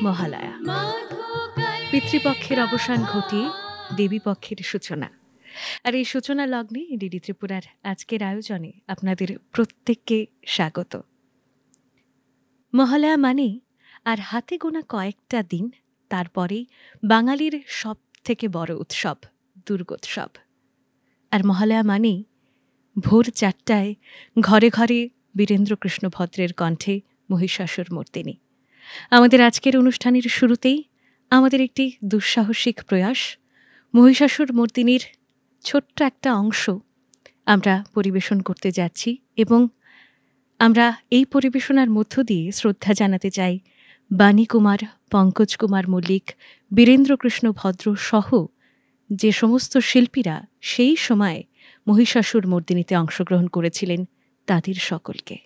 মহালয়া, পিতৃপক্ষের অবসান ঘটিয়ে দেবীপক্ষের সূচনা। আর এই সূচনা লগ্নে ডিডি ত্রিপুরার আজকের আয়োজনে আপনাদের প্রত্যেককে স্বাগত। মহালয়া মানে আর হাতে গোনা কয়েকটা দিন, তারপরেই বাঙালির সব থেকে বড় উৎসব দুর্গোৎসব। আর মহালয়া মানেই ভোর 4টায় ঘরে ঘরে বীরেন্দ্রকৃষ্ণ ভদ্রের কণ্ঠে মহিষাসুর মর্দিনী। আমাদের আজকের অনুষ্ঠানের শুরুতেই আমাদের একটি দুঃসাহসিক প্রয়াস, মহিষাসুর মর্দিনীর ছোট্ট একটা অংশ আমরা পরিবেশন করতে যাচ্ছি এবং আমরা এই পরিবেশনার মধ্য দিয়ে শ্রদ্ধা জানাতে চাই বাণী কুমার, পঙ্কজ কুমার মল্লিক, বীরেন্দ্রকৃষ্ণ ভদ্র সহ যে সমস্ত শিল্পীরা সেই সময় মহিষাসুর মর্দিনীতে অংশগ্রহণ করেছিলেন তাদের সকলকে।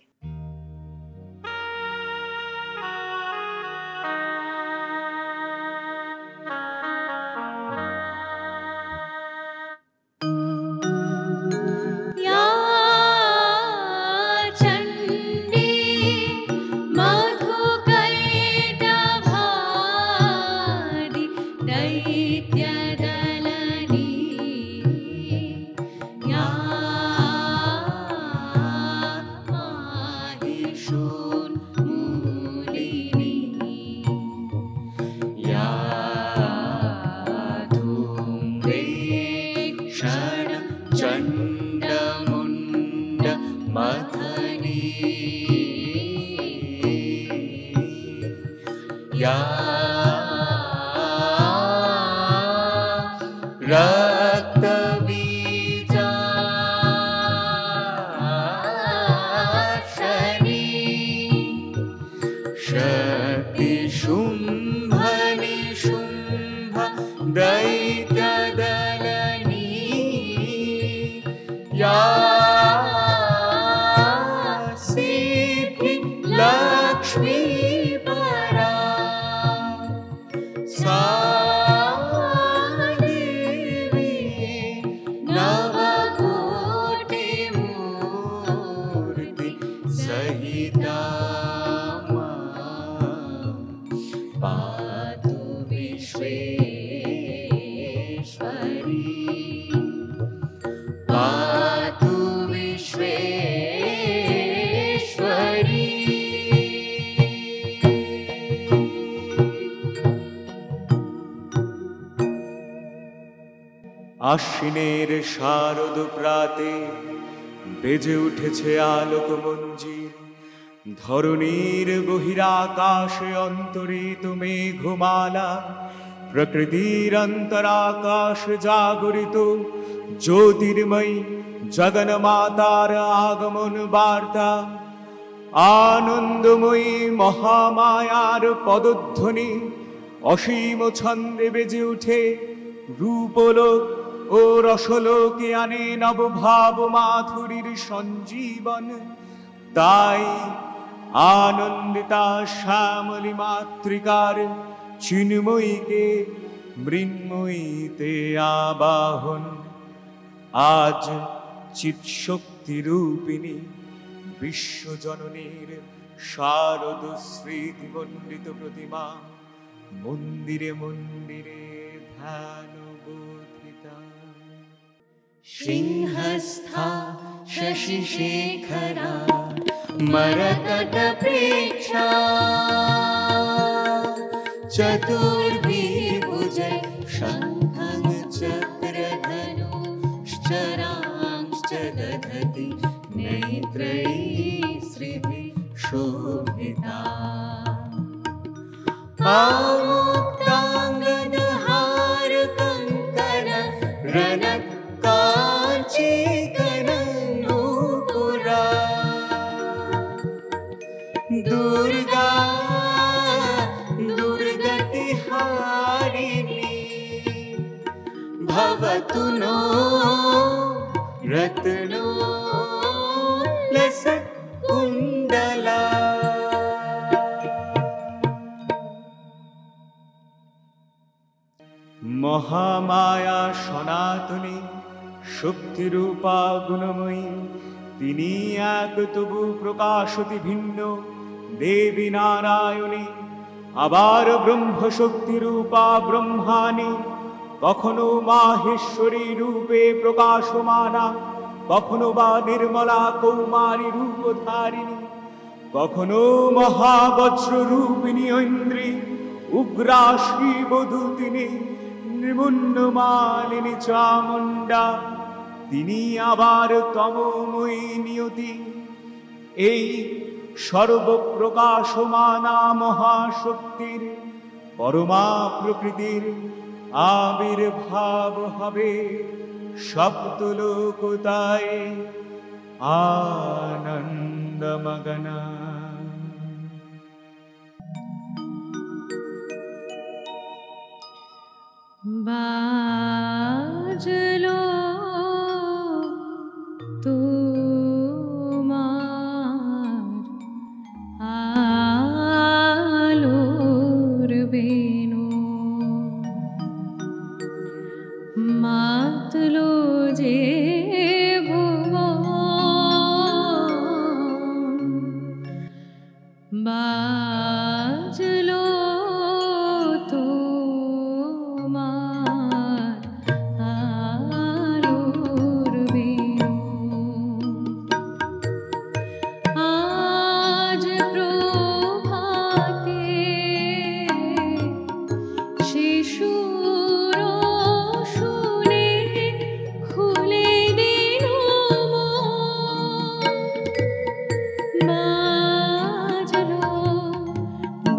আশ্বিনের শারদ প্রাতে বেজে উঠেছে আলোক মঞ্জির, ধরণীর বহিরাকাশে অন্তরিত মেঘমালা, প্রকৃতির অন্তরাকাশ জাগরিত জ্যোতির্ময়ী জগন্মাতার আগমন বার্তা, আনন্দময়ী মহামায়ার পদধ্বনি অসীম ছন্দে বেজে উঠে রূপলোক ও রসলোকে আনে নবভাব মাধুরীর সঞ্জীবন। তাই আনন্দিতা শ্যামলী মাতৃকার চিন্ময়ীকে মৃন্ময়ীতে আবাহন। আজ চিৎশক্তি রূপিণী বিশ্বজননীর শারদ স্মৃতিমণ্ডিত প্রতিমা মন্দিরে মন্দিরে ধ্যান বোধিতা। সিংহস্থা শশিশেখরা মরকট প্রেক্ষা, চতুর্বিভুজে শঙ্খং চক্রধনুশ্চরাংশ্চ দধতি নেত্রैः শ্রীभिः শোভিতা। মুক্তাঙ্গদহার কঙ্কণ রণক কাঞ্চী কনূপুরা, দুর্গা দুর্গতিহারিণী ভবতু নো রত্নো লসৎ কুণ্ডলা। মহামায়া সনাতনী শক্তিরূপা গুণময়ী, তিনি এক তবু প্রকাশতি ভিন্ন দেবী নারায়ণী। আবার ব্রহ্মশক্তি রূপা ব্রহ্মাণী, কখনো মাহেশ্বরী রূপে প্রকাশমানা, কখনো বা নির্মলা কৌমারী রূপধারিণী, কখনো মহাবজ্র রূপিণী ঐন্দ্রী, উগ্রা শিবধূ তিনি, নিমুন্নমালিনী চামুণ্ডা। তিনি আবার তমময়ী নিয়তি, এই সর্বপ্রকাশমানা মহাশক্তির পরমা প্রকৃতির আবির্ভাব হবে সপ্তলোকতায় আনন্দমগনা। বাজলো তোমার আলোর বেণু, মাতলো যে ভুবন, বাজলো তোমার আলোর বেণু। আজ প্রভাতে শিশুর শুনে খুলে দিল বাজলো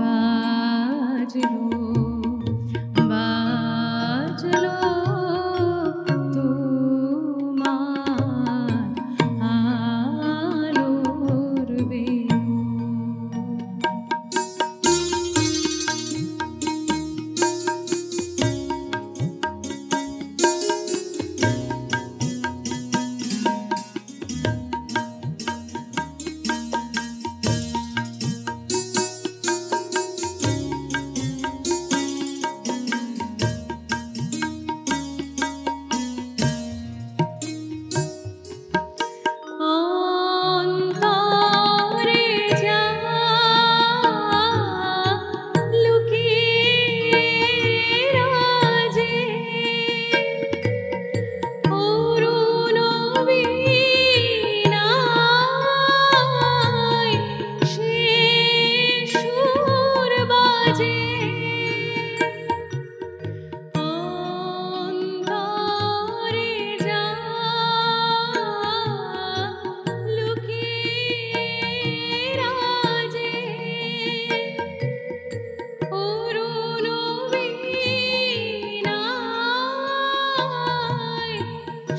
বাজলো বাজলো তোমার আলোর বেণু। অন্তরে যা লুকিয়ে রাজে, অরুণ বীণায় সে সুর বাজে। অন্তরে যা লুকিয়ে রাজে, অরুণ বীণায়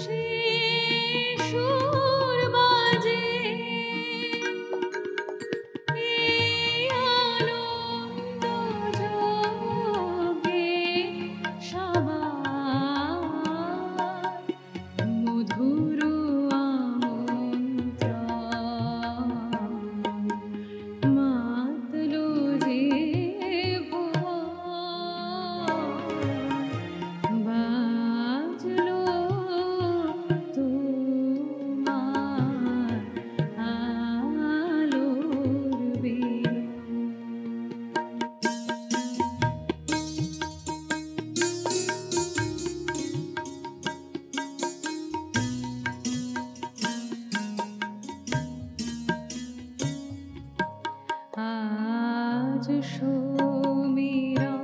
সে সুর বাজে। এই আনন্দ যোগে সবাই মধুর আমন্ত্রণ, মাতলো যে ভুবন, বাজলো তোমার আলোর বেণু। আজ সমীরণ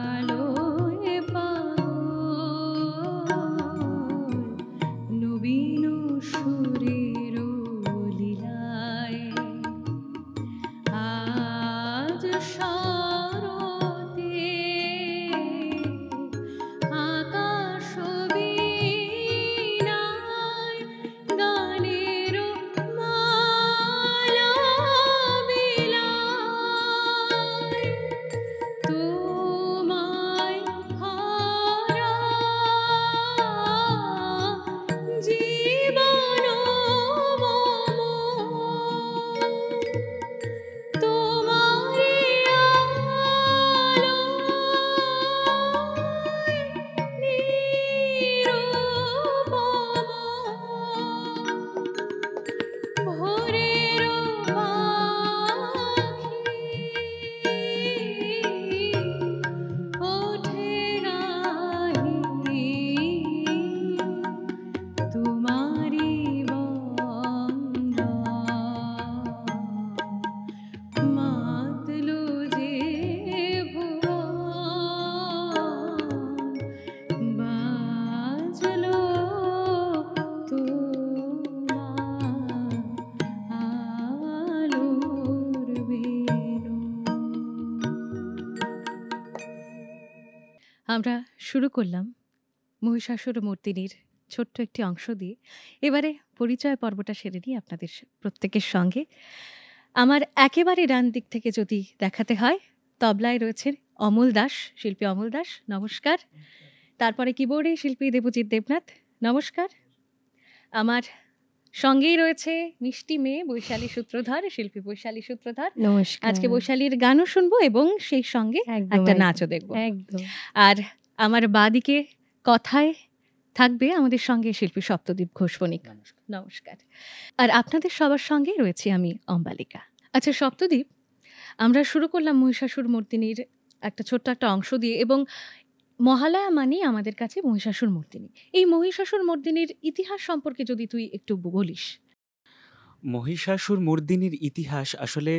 আলোয় পাগল, নবীন সুরের লীলায়। আজ শরতে আকাশ বীণায় গানের মালা বিলায়। তোমায় হারা জীবন আমরা শুরু করলাম মহিষাসুর মর্দিনীর ছোট্ট একটি অংশ দিয়ে। এবারে পরিচয় পর্বটা সেরে নিই আপনাদের প্রত্যেকের সঙ্গে। আমার একেবারে ডান দিক থেকে যদি দেখাতে হয়, তবলায় রয়েছেন অমল দাস, শিল্পী অমল দাস, নমস্কার। তারপরে কিবোর্ডে শিল্পী দেবজিৎ দেবনাথ, নমস্কার। আমার সঙ্গেই রয়েছে মিষ্টি মেয়ে বৈশালী সূত্রধর, শিল্পী বৈশালী সূত্রধর। নমস্কার। আজকে বৈশালীর গানও শুনবো এবং সেই সঙ্গে একদম, একটা একদম, নাচও দেখবো। একদম। আর আমার বাঁদিকে কথায় থাকবে আমাদের সঙ্গে শিল্পী সপ্তদীপ ঘোষ বণিক, নমস্কার। আর আপনাদের সবার সঙ্গে রয়েছি আমি অম্বালিকা। আচ্ছা সপ্তদীপ, আমরা শুরু করলাম মহিষাসুর মর্দিনীর একটা ছোট্ট একটা অংশ দিয়ে, এবং মহালয়া মানেই আমাদের কাছে মহিষাসুর মর্দিনী। এই মহিষাসুর মর্দিনীর ইতিহাস সম্পর্কে যদি তুই একটু বলিস। মহিষাসুর মর্দিনীর ইতিহাস আসলে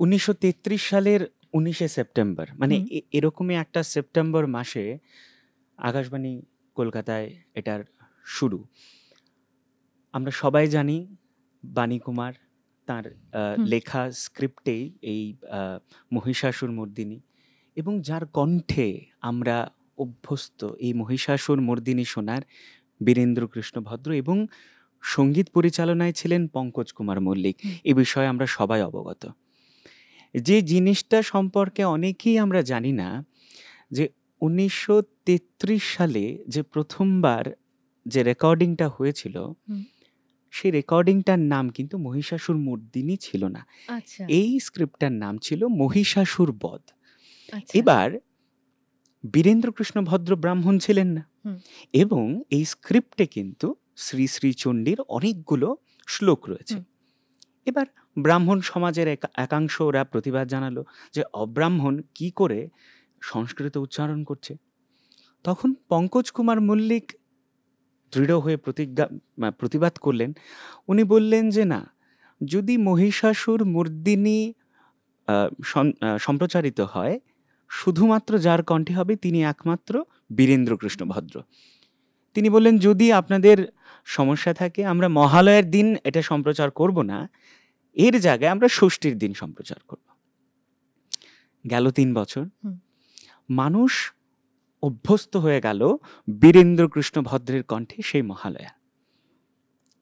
1933 সালের 19শে সেপ্টেম্বর, মানে এরকমই একটা সেপ্টেম্বর মাসে আকাশবাণী কলকাতায় এটার শুরু। আমরা সবাই জানি বাণী কুমার তার লেখা স্ক্রিপ্টেই এই মহিষাসুর মর্দিনী, এবং যার কণ্ঠে আমরা অভ্যস্ত এই মহিষাসুর মর্দিনী শোনার বীরেন্দ্রকৃষ্ণ ভদ্র, এবং সঙ্গীত পরিচালনায় ছিলেন পঙ্কজ কুমার মল্লিক। এ বিষয়ে আমরা সবাই অবগত। যে জিনিসটা সম্পর্কে অনেকেই আমরা জানি না, যে 1933 সালে যে প্রথমবার যে রেকর্ডিংটা হয়েছিল, সেই রেকর্ডিংটার নাম কিন্তু মহিষাসুর মর্দিনী ছিল না। এই স্ক্রিপ্টটার নাম ছিল মহিষাসুর বধ। এবার বীরেন্দ্রকৃষ্ণ ভদ্র ব্রাহ্মণ ছিলেন না, এবং এই স্ক্রিপ্টে কিন্তু শ্রী শ্রী চণ্ডীর অনেকগুলো শ্লোক রয়েছে। এবার ব্রাহ্মণ সমাজের একাংশ ওরা প্রতিবাদ জানালো যে অব্রাহ্মণ কি করে সংস্কৃত উচ্চারণ করছে। তখন পঙ্কজ কুমার মল্লিক দৃঢ় হয়ে প্রতিবাদ করলেন। উনি বললেন যে না, যদি মহিষাসুর মর্দিনী সম্প্রচারিত হয়, শুধুমাত্র যার কণ্ঠে হবে তিনি একমাত্র বীরেন্দ্রকৃষ্ণ ভদ্র। তিনি বললেন যদি আপনাদের সমস্যা থাকে, আমরা মহালয়ার দিন এটা সম্প্রচার করব না, এর জায়গায় আমরা ষষ্ঠীর দিন সম্প্রচার করব। গেল 3 বছর, মানুষ অভ্যস্ত হয়ে গেল বীরেন্দ্রকৃষ্ণ ভদ্রের কণ্ঠে সেই মহালয়া।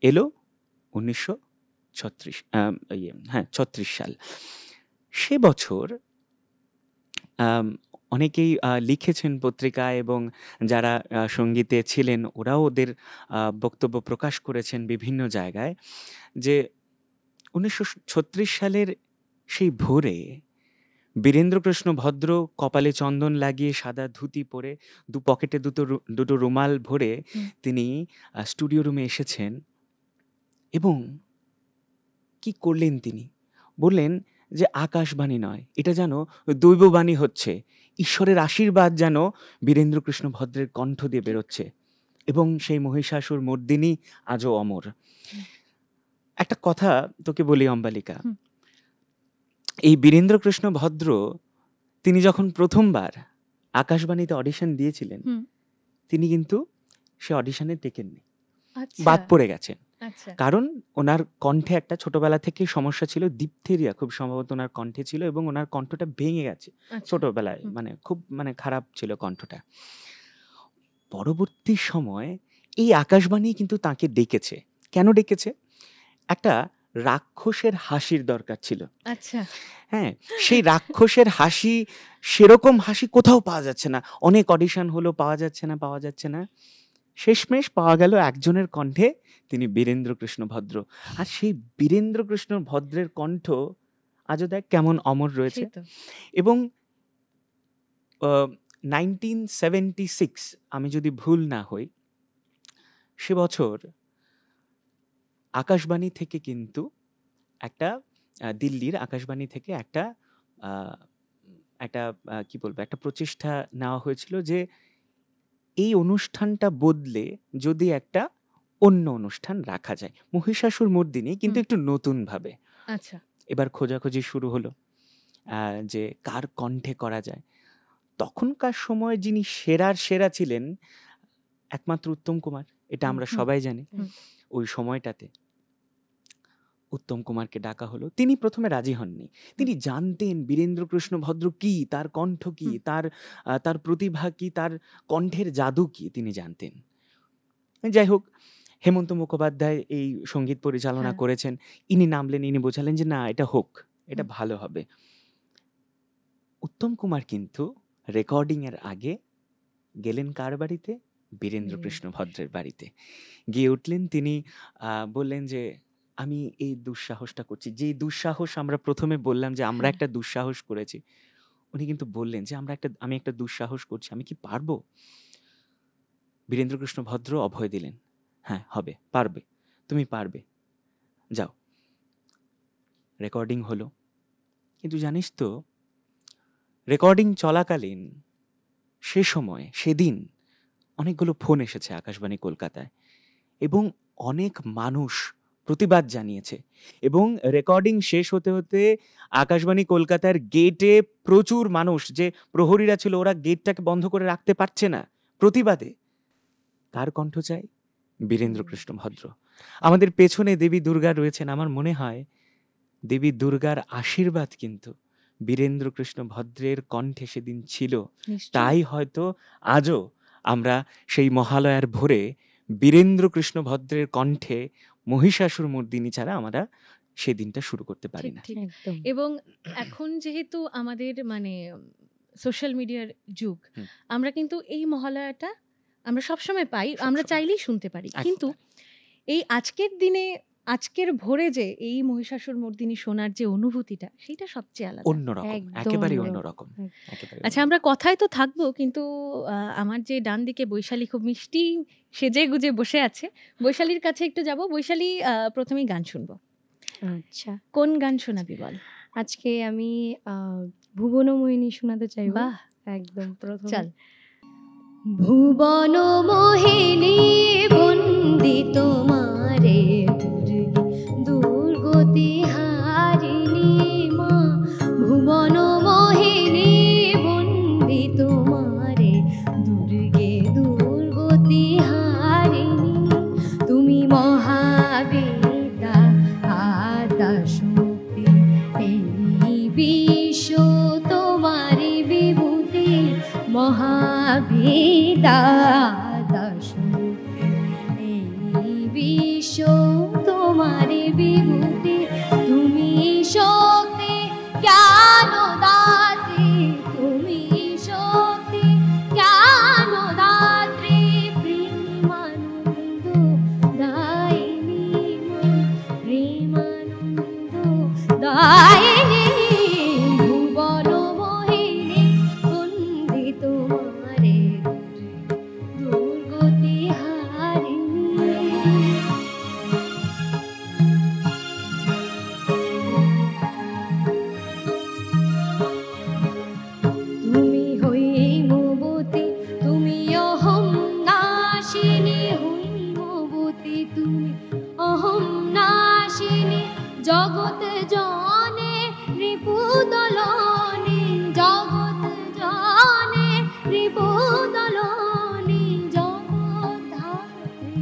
এলো 1936 সাল। সে বছর অনেকেই লিখেছেন পত্রিকায়, এবং যারা সঙ্গীতে ছিলেন ওরাও ওদের বক্তব্য প্রকাশ করেছেন বিভিন্ন জায়গায়, যে 1936 সালের সেই ভোরে বীরেন্দ্রকৃষ্ণ ভদ্র কপালে চন্দন লাগিয়ে সাদা ধুতি পরে দু পকেটে দুটো রুমাল ভরে তিনি স্টুডিও রুমে এসেছেন। এবং কি করলেন তিনি? বললেন যে আকাশবাণী নয়, এটা যেন দৈববাণী হচ্ছে, ঈশ্বরের আশীর্বাদ যেন বীরেন্দ্রকৃষ্ণ ভদ্রের কণ্ঠ দিয়ে বেরোচ্ছে, এবং সেই মহিষাসুর মর্দিনী আজও অমর। একটা কথা তোকে বলি অম্বালিকা, এই বীরেন্দ্রকৃষ্ণ ভদ্র তিনি যখন প্রথমবার আকাশবাণীতে অডিশন দিয়েছিলেন, তিনি কিন্তু সে অডিশনে টেকেননি, বাদ পড়ে গেছেন। কারণ ওনার কণ্ঠে একটা ছোটবেলা থেকে সমস্যা ছিল, ডিপথেরিয়া খুব সম্ভবত ওনার কণ্ঠে ছিল, এবং ওনার কণ্ঠটা ভেঙে গেছে ছোটবেলায়, মানে খুব খারাপ ছিল কণ্ঠটা। পরবর্তী সময় এই আকাশবাণী কিন্তু তাকে ডেকেছে। কেন ডেকেছে? একটা রাক্ষসের হাসির দরকার ছিল। হ্যাঁ, সেই রাক্ষসের হাসি, সেরকম হাসি কোথাও পাওয়া যাচ্ছে না। অনেক অডিশন হলো, পাওয়া যাচ্ছে না। শেষমেশ পাওয়া গেল একজনের কণ্ঠে, তিনি বীরেন্দ্রকৃষ্ণ ভদ্র। আর সেই বীরেন্দ্রকৃষ্ণ ভদ্রের কণ্ঠ আজও দেখ কেমন অমর রয়েছে। এবং 1976, আমি যদি ভুল না হই, সে বছর আকাশবাণী থেকে কিন্তু একটা দিল্লির আকাশবাণী থেকে একটা কি বলবো, একটা প্রচেষ্টা নেওয়া হয়েছিল যে এই অনুষ্ঠানটা বদলে যদি একটা অন্য অনুষ্ঠান রাখা যায়, মহিষাসুর মর্দিনী, কিন্তু একটু নতুন ভাবে। এবার খোঁজাখুঁজি শুরু হলো যে কার কণ্ঠে করা যায়। তখনকার সময় যিনি সেরা ছিলেন একমাত্র উত্তম কুমার, এটা আমরা সবাই জানি। ওই সময়টাতে উত্তম কুমারকে ডাকা হলো। তিনি প্রথমে রাজি হননি। তিনি জানতেন বীরেন্দ্রকৃষ্ণ ভদ্র কি, তার কণ্ঠ কি, তার প্রতিভা কি, তার কণ্ঠের জাদু কি তিনি জানতেন। যাই হোক, হেমন্ত মুখোপাধ্যায় এই সঙ্গীত পরিচালনা হ্যাঁ। করেছেন। ইনি নামলেন, ইনি বোঝালেন যে না, এটা হোক, এটা ভালো হবে। উত্তম কুমার কিন্তু রেকর্ডিং এর আগে গেলেন কার বাড়িতে? বীরেন্দ্রকৃষ্ণ ভদ্রের বাড়িতে গিয়ে উঠলেন। তিনি বললেন যে আমি এই দুঃসাহসটা করছি, যে দুঃসাহস আমরা প্রথমে বললাম যে আমরা একটা দুঃসাহস করেছি। উনি কিন্তু বললেন যে আমি একটা দুঃসাহস করছি, আমি কি পারবো? বীরেন্দ্রকৃষ্ণ ভদ্র অভয় দিলেন, হ্যাঁ হবে, পারবে, তুমি পারবে, যাও। রেকর্ডিং হলো। কিন্তু জানিস তো, রেকর্ডিং চলাকালীন সে সময়, সেদিন অনেকগুলো ফোন এসেছে আকাশবাণী কলকাতায় এবং অনেক মানুষ প্রতিবাদ জানিয়েছে। এবং রেকর্ডিং শেষ হতে হতে আকাশবাণী কলকাতার গেটে প্রচুর মানুষ, যে প্রহরীরা ছিল, ওরা গেটটাকে বন্ধ করে রাখতে পারছে না প্রতিবাদে। কার কণ্ঠ চাই? বীরেন্দ্রকৃষ্ণ ভদ্র। আমাদের পেছনে দেবী দুর্গা রয়েছেন। আমার মনে হয় দেবী দুর্গার আশীর্বাদ কিন্তু বীরেন্দ্রকৃষ্ণ ভদ্রের কণ্ঠে সেদিন ছিল। তাই হয়তো আজও আমরা সেই মহালয়ার ভোরে বীরেন্দ্রকৃষ্ণ ভদ্রের কণ্ঠে মহিষাসুর মর্দিনী ছাড়া আমরা সেদিনটা শুরু করতে পারি না। ঠিক। এবং এখন যেহেতু আমাদের মানে সোশ্যাল মিডিয়ার যুগ, আমরা কিন্তু এই মহালয়াটা আমরা সবসময় পাই, আমরা চাইলেই শুনতে পারি। কিন্তু এই আজকের দিনে, আজকের ভোরে যে এই মহিষাসুর মর্দিনী শোনার যে অনুভূতিটা, সেটা সবচেয়ে আলাদা, অন্যরকম, একেবারে অন্যরকম। আচ্ছা, আমরা কথায় তো থাকবো, কিন্তু আমার যে ডান দিকে বৈশালী খুব মিষ্টি সেজে গুজে বসে আছে, বৈশালীর কাছে একটু যাব। বৈশালী, প্রথমেই গান শুনবো। আচ্ছা, কোন গান শোনাবি বল? আজকে আমি ভুবনমোহিনী শোনাতে চাইব। বাহ, একদম প্রথম। চল। ভুবনমোহিনী বন্দি তোমারে দুর্গতি হারিণী মা, ভুবনমোহিনী বন্দি তোমারে দুর্গতি হারিণী। তুমি মহাবেদা আদা শক্তি, এই বিশ্ব তোমারি বিভূতি। মহাবেদা আদা শক্তি, এই বিশ্ব তোমারি বিভূতি। তুমি শক্তি জ্ঞান দাত্রী, তুমি শক্তি জ্ঞান দাত্রী, প্রেমানন্দ দায়িনী মা, প্রেমানন্দ দায়িনী। ভুবনমোহিনী বন্দি তোমারে দুর্গতি হারিণী। তুমি হৈমবতী, তুমি অহং নাশিনী, হৈমবতী তুমি অহং নাশিনী। জগৎ জনে রিপুদলনে, জগৎ জনে রিপুদলনে। জগদ্ধাত্রী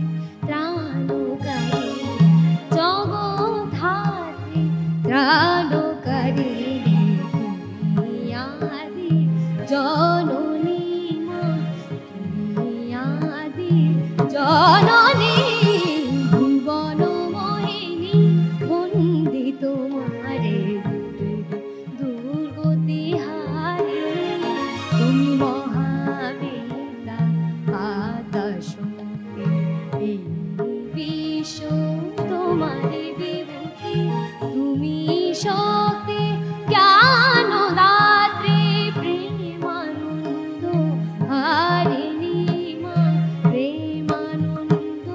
ত্রাণকারী, জগদ্ধাত্রী ত্রাণকারী। তুমি আদি জননী মা, তুমি আদি জননী। ভুবনমোহিনী বন্দি তোমারে দুর্গতি হারিণী। তুমি মহাবেদা আদা শক্তি, এই বিশ্ব তোমারি বিভূতি। তুমি শক্তি জ্ঞান দাত্রী, প্রেমানন্দ হারিণী মা, প্রেমানন্দ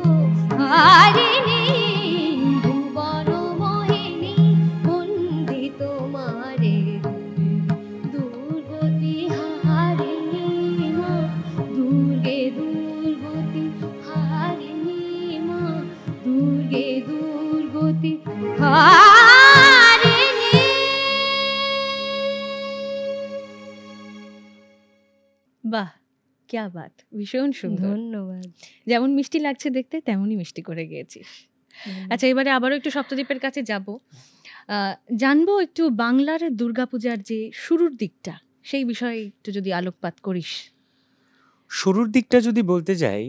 হারিণী। ভুবনমোহিনী বন্দি তোমারে দুর্গতি হারিণী মা, দুর্গতি হারিণী মা, দুর্গতি হারিণী। বাহ, ক্যা বাত, ভীষণ সুন্দর। ধন্যবাদ। যেমন মিষ্টি লাগছে দেখতে, তেমনই মিষ্টি করে গেয়েছিস। আচ্ছা, এবারে আবারও একটু সপ্তদ্বীপের কাছে যাব। জানবো একটু বাংলার দুর্গাপূজার যে শুরুর দিকটা, সেই বিষয়ে একটু যদি আলোকপাত করিস। শুরুর দিকটা যদি বলতে যাই,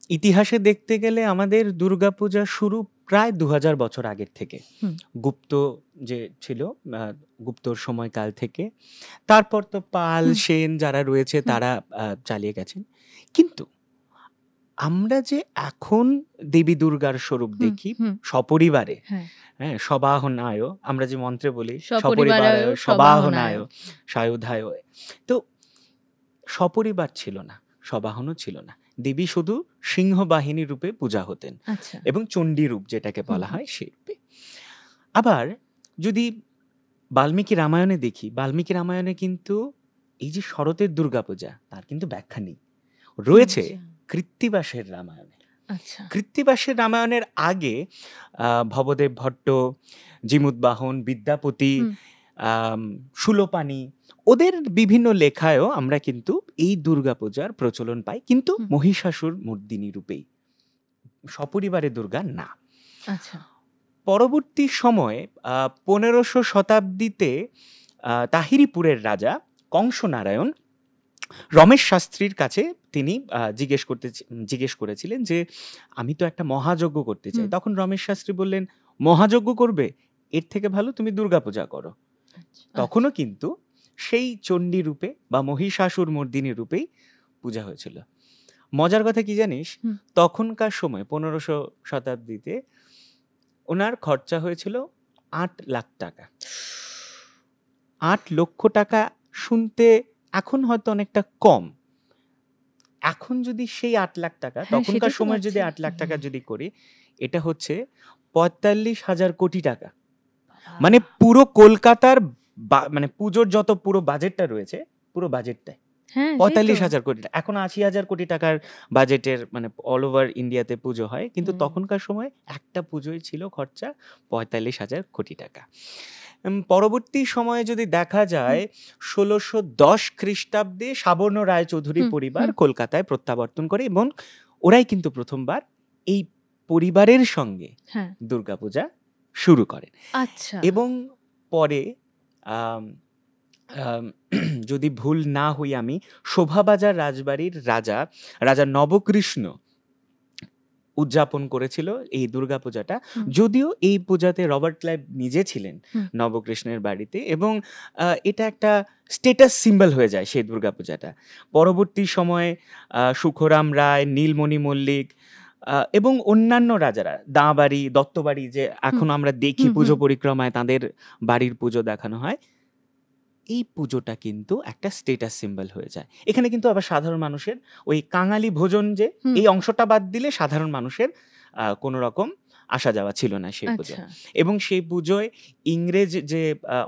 ইতিহাসে দেখতে গেলে আমাদের দুর্গাপূজা শুরু প্রায় 2000 বছর আগের থেকে। হুম। গুপ্ত যে ছিল, গুপ্তর সময়কাল থেকে। তারপর তো পাল, হুম। সেন যারা রয়েছে হুম। তারা চালিয়ে গেছেন। কিন্তু আমরা যে এখন দেবী দুর্গার স্বরূপ হুম, দেখি হুম। সপরিবারে, হ্যাঁ, হ্যাঁ, সবাহনায়, আমরা যে মন্ত্রে বলি সপরিবারায়, সপরিবারায়, সবাহনায়। সবাহনায়, সায়ুধায়, তো সপরিবার ছিল না, সবাহনও ছিল না। দেবী শুধু সিংহবাহিনী রূপে পূজা হতেন আচ্ছা। এবং চণ্ডী রূপ যেটাকে বলা হুম। হয় সেই রূপে। আবার যদি বাল্মীকি রামায়ণে দেখি, বাল্মীকি রামায়ণে কিন্তু এই যে শরতের দুর্গাপূজা তার কিন্তু ব্যাখ্যা নেই, রয়েছে আচ্ছা, কৃত্তিবাসের রামায়ণে। আচ্ছা। কৃত্তিবাসের রামায়ণের আগে ভবদেব ভট্ট, জিমুদ্বাহন, বিদ্যাপতি, হুম। সুলোপানি, ওদের বিভিন্ন লেখায়ও আমরা কিন্তু এই দুর্গাপূজার প্রচলন পাই, কিন্তু হুম। মহিষাসুর মর্দিনী রূপেই, সপরিবারে দুর্গা না। আচ্ছা। পরবর্তী সময়ে 1500 শতাব্দীতে তাহিরিপুরের রাজা কংসনারায়ণ রমেশ শাস্ত্রীর কাছে তিনি জিজ্ঞেস করেছিলেন যে আমি তো একটা মহাযজ্ঞ করতে চাই। হুম। তখন রমেশ শাস্ত্রী বললেন, মহাযজ্ঞ করবে? এর থেকে ভালো তুমি দুর্গাপূজা করো। তখনও কিন্তু সেই চণ্ডী রূপে বা মহিষাসুর মর্দিনী রূপেই পূজা হয়েছিল। মজার কথা কি জানিস, হুম। তখনকার সময় 1500 শতাব্দীতে ওনার খরচা হয়েছিল 8 লাখ টাকা। 8 লক্ষ টাকা শুনতে এখন হয়তো অনেকটা কম। এখন যদি সেই 8 লাখ টাকা, হ্যাঁ, তখনকার সেটাই তো সময় যদি ভাবছি। 8 লাখ টাকা যদি করি, এটা হচ্ছে 45,000 কোটি টাকা। মানে পুরো কলকাতার মানে পুজোর যত পুরো বাজেটটা রয়েছে, পুরো বাজেটটাই হ্যাঁ, সেই তো। 45,000 কোটি টাকা। এখন 80,000 কোটি টাকার বাজেটের মানে অল ওভার ইন্ডিয়াতে পুজো হয়, কিন্তু হুম। তখনকার সময় একটা পুজোয় ছিল খরচা 45,000 কোটি টাকা। পরবর্তী সময়ে যদি দেখা যায়, 1610 খ্রিস্টাব্দে সাবর্ণ রায়চৌধুরী হুম, পরিবার হুম। কলকাতায় প্রত্যাবর্তন করে এবং ওরাই কিন্তু প্রথমবার এই পরিবারের সঙ্গে হ্যাঁ, দুর্গাপূজা শুরু করেন। আচ্ছা। এবং পরে আম, আম, যদি ভুল না হই আমি, শোভাবাজার রাজবাড়ির রাজা নবকৃষ্ণ উদযাপন করেছিল এই দুর্গাপূজাটা। হুম। যদিও এই পূজাতে রবার্ট ক্লাইভ নিজে ছিলেন হুম। নবকৃষ্ণের বাড়িতে, এবং এটা একটা স্টেটাস সিম্বল হয়ে যায় সেই দুর্গাপূজাটা। পরবর্তী সময়ে সুখরাম রায়, নীলমণি মল্লিক এবং অন্যান্য রাজারা, দাঁবাড়ি, দত্তবাড়ি, যে এখন আমরা দেখি হুম, পুজো হুম। পরিক্রমায় তাদের বাড়ির পুজো দেখানো হয়, এই পুজোটা কিন্তু একটা স্টেটাস সিম্বল হয়ে যায়। এখানে কিন্তু আবার সাধারণ মানুষের ওই কাঙালি ভোজন, যে হুম। এই অংশটা বাদ দিলে সাধারণ মানুষের কোনো রকম আসা যাওয়া ছিল না সেই পুজোয়। আচ্ছা। এবং সেই পুজোয় ইংরেজ যে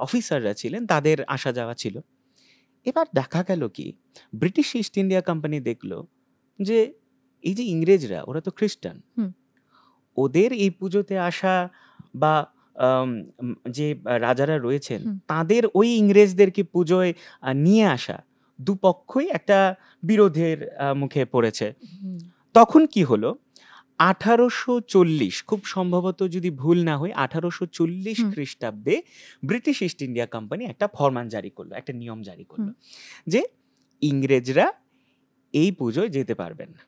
অফিসাররা ছিলেন তাদের আসা যাওয়া ছিল। এবার দেখা গেল কি, ব্রিটিশ ইস্ট ইন্ডিয়া কোম্পানি দেখলো যে এই যে ইংরেজরা, ওরা তো খ্রিস্টান, হুম। ওদের এই পুজোতে আসা বা যে রাজারা রয়েছেন হুম। তাদের ওই ইংরেজদেরকে পুজোয় নিয়ে আসা, দুপক্ষই একটা বিরোধের মুখে পড়েছে। হুম। তখন কি হলো, 1840, খুব সম্ভবত যদি ভুল না হয় 1840 হুম। খ্রিস্টাব্দে ব্রিটিশ ইস্ট ইন্ডিয়া কোম্পানি একটা ফরমান জারি করলো, একটা নিয়ম জারি করলো যে ইংরেজরা এই পুজোয় যেতে পারবেন না।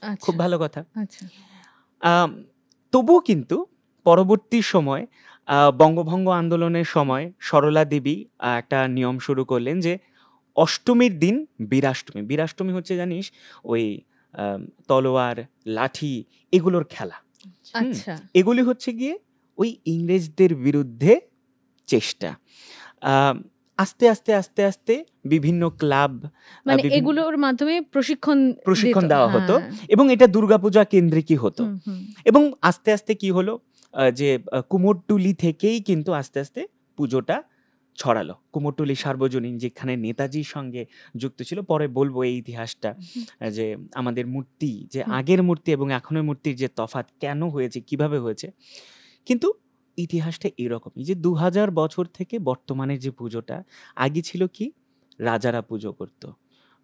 আচ্ছা। খুব ভালো কথা। আচ্ছা। তবুও কিন্তু পরবর্তী সময় বঙ্গভঙ্গ আন্দোলনের সময় সরলা দেবী একটা নিয়ম শুরু করলেন যে অষ্টমীর দিন বীরাষ্টমী, বীরাষ্টমী হচ্ছে জানিস ওই তলোয়ার, লাঠি, এগুলোর খেলা। আচ্ছা। এগুলি হচ্ছে গিয়ে ওই ইংরেজদের বিরুদ্ধে চেষ্টা। আস্তে আস্তে আস্তে আস্তে বিভিন্ন ক্লাব, মানে এগুলোর মাধ্যমে প্রশিক্ষণ দিত। দেওয়া হতো হ্যাঁ। এবং এটা দুর্গাপূজা কেন্দ্রিকই হতো। হুম, হুম। এবং আস্তে আস্তে কি হলো, যে কুমোরটুলি থেকেই কিন্তু আস্তে আস্তে পুজোটা ছড়ালো। কুমোরটুলি সার্বজনীন যেখানে নেতাজির সঙ্গে যুক্ত ছিল, পরে বলবো এই ইতিহাসটা, যে আমাদের মূর্তি, যে আগের মূর্তি এবং এখনের মূর্তির যে তফাৎ কেন হয়েছে, কিভাবে হয়েছে। কিন্তু ইতিহাসটা এরকমই যে 2000 বছর থেকে বর্তমানে যে পুজোটা, আগে ছিল কি রাজারা পুজো করত,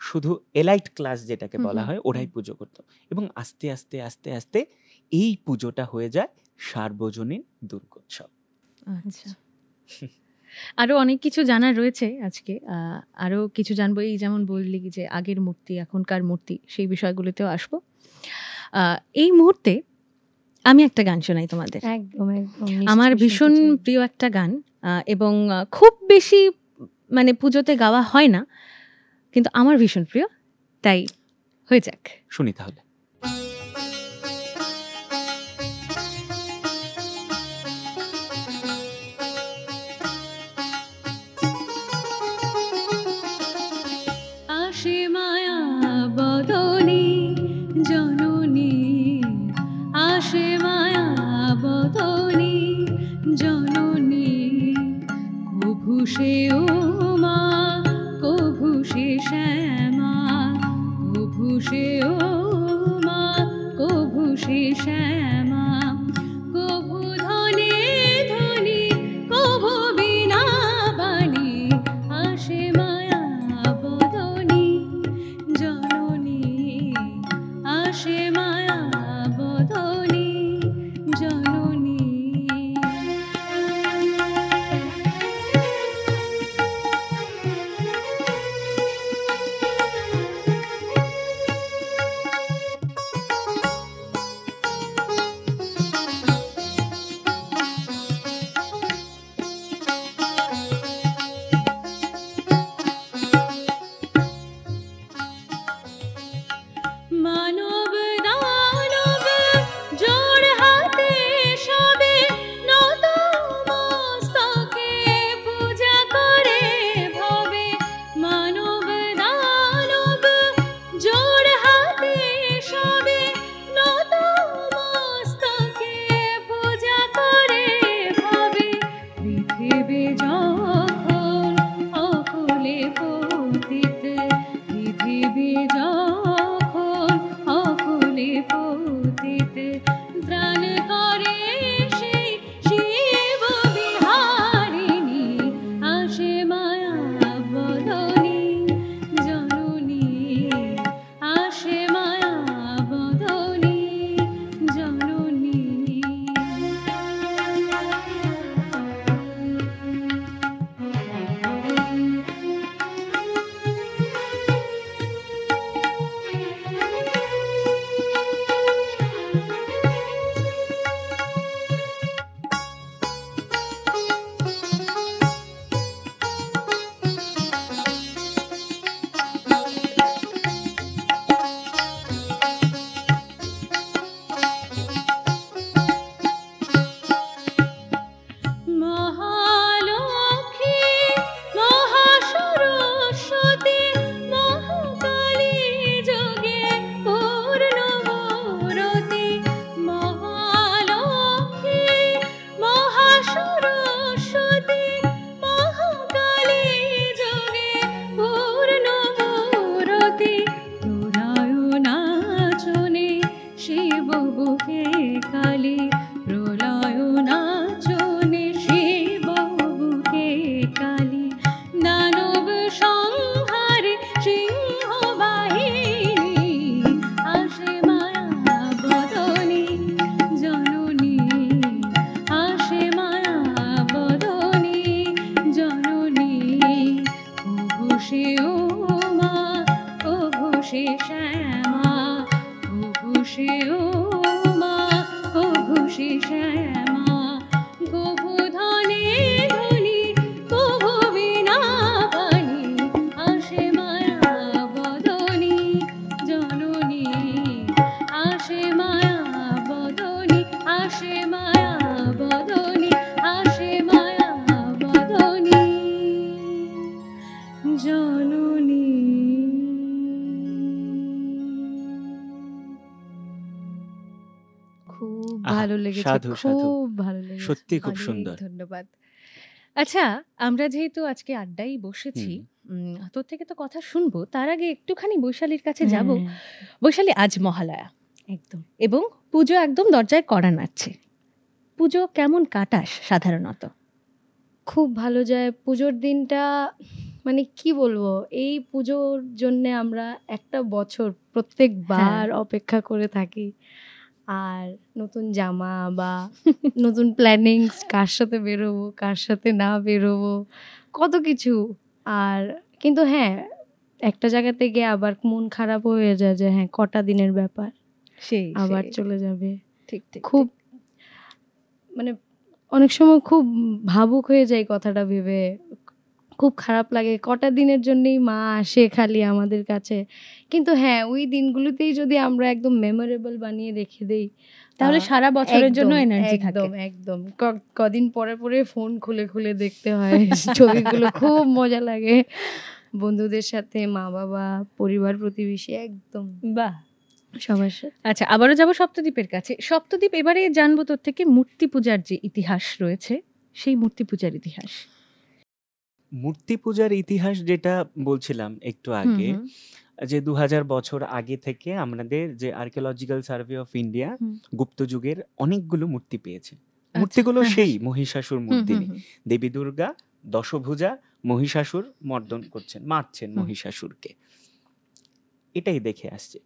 শুধু এলাইট ক্লাস যেটাকে বলা হয় ওরাই পুজো করত, এবং আস্তে আস্তে আস্তে আস্তে এই পুজোটা হয়ে যায় সার্বজনীন দুর্গোৎসব। আচ্ছা, আরো অনেক কিছু জানার রয়েছে আজকে। আরো কিছু জানবো, এই যেমন বললি যে আগের মূর্তি এখনকার মূর্তি, সেই বিষয়গুলোতেও আসবো। এই মুহূর্তে আমি একটা গান শোনাই তোমাদের। একদম একদম আমার নিশ্চয়ই ভীষণ শুনতে চাই। প্রিয় একটা গান, এবং খুব বেশি মানে পুজোতে গাওয়া হয় না, কিন্তু আমার ভীষণ প্রিয়, তাই হয়ে যাক। শুনি তাহলে। আসে মায়া বদনে জননী, আসে মায়া বদনে জননী, কভু সে উমা কভু সে শ্যামা, কভু সে উমা কভু সে শ্যামা, কভু ধনে ধনি কভু বিনা বাণী, আসে মায়া বদনী জননী, আসে মায়া বদনী জননী। মানব দানব জোড় হাতে সবে নত মস্তকে পূজা করে ভবে, মানব দানব জোড় হাতে সবে নত মস্তকে পূজা করে ভবে, পৃথিবী যখন অকুলে পতিত, পৃথিবী যখন অকুলে পতিত, ত্রাণ করে সেই শিব বিহারিণী, আসে মায়া বদনী জননী, আসে মায়া বদনী জননী। মহালক্ষ্মী মহাসরস্বতী মহাকালী যোগে পূর্ণমূরতি, মহালক্ষ্মী মহাসরস্বতী মহাকালী যোগে পূর্ণমূরতি, প্রলয় নাচনে শিব বুকে কালী, প্রলয় নাচনে শিব বুকে কালী, দানব সংহারে সিংহ বাহিনী, আসে মায়া বদনী জননী, আসে মায়া বদনী জননী, কভু সে উমা কভু সে শ্যামা, কভু সে উমা কভু সে শ্যামা, কভু ধনে ধনি কভু বিনা বাণী, আসে মায়া বদনী জননী, আসে মায়া বদনী, আসে মায়া বদনী, আসে মায়া বদনী জননী। খুব আহা, ভালো লেগেছে, সাধু, সাধু। খুব ভালো লেগেছে, সত্যি খুব অনেক সুন্দর। ধন্যবাদ। আচ্ছা, আমরা যেহেতু আজকে আড্ডায় বসেছি, হুম। তোর থেকে তো কথা শুনবো, তার আগে একটুখানি বৈশালীর কাছে যাব। হ্যাঁ, বৈশালী, আজ মহালয়া একদম। এবং পুজো একদম দরজায় কড়া নাড়ছে। পুজো কেমন কাটাস সাধারণত? খুব ভালো যায় পুজোর দিনটা, মানে কি বলবো, এই পুজোর জন্য আমরা একটা বছর প্রত্যেকবার অপেক্ষা করে থাকি। আর নতুন জামা বা নতুন প্ল্যানিংস, কার সাথে বেরোবো কার সাথে না বেরোবো, কত কিছু। আর কিন্তু হ্যাঁ, একটা জায়গাতে গিয়ে আবার মন খারাপ হয়ে যায় যে হ্যাঁ কটা দিনের ব্যাপার, সেই আবার সেই। চলে যাবে। ঠিক ঠিক খুব মানে অনেক সময় খুব ভাবুক হয়ে যায় কথাটা ভেবে, খুব খারাপ লাগে। কটা দিনের জন্যই মা আসে খালি আমাদের কাছে, কিন্তু হ্যাঁ ওই দিনগুলোতেই যদি আমরা একদম মেমোরেবল বানিয়ে রেখে দেই তাহলে সারা বছরের জন্য একদম, এনার্জি থাকে। একদম একদম কদিন পরে পরে ফোন খুলে খুলে দেখতে হয় ছবিগুলো, খুব মজা লাগে বন্ধুদের সাথে, মা বাবা, পরিবার প্রতিবেশী, একদম বাহ। সবার সাথে। আচ্ছা, আবারও যাব সপ্তদ্বীপের কাছে। সপ্তদ্বীপ, এবারে জানবো তোর থেকে মূর্তি পূজার যে ইতিহাস রয়েছে, সেই মূর্তি পূজার ইতিহাস। মূর্তি পূজার ইতিহাস যেটা বলছিলাম একটু আগে, হুম, যে 2000 বছর আগে থেকে আমাদের যে আর্কিওলজিক্যাল সার্ভে অফ ইন্ডিয়া হুম। গুপ্ত যুগের অনেকগুলো মূর্তি পেয়েছে। মূর্তিগুলো হ্যাঁ, সেই মহিষাসুর হুম, মূর্তিনি, হুম, দেবী দুর্গা দশভুজা মহিষাসুর মর্দন করছেন, মারছেন হুম। মহিষাসুরকে, এটাই দেখে আসছে।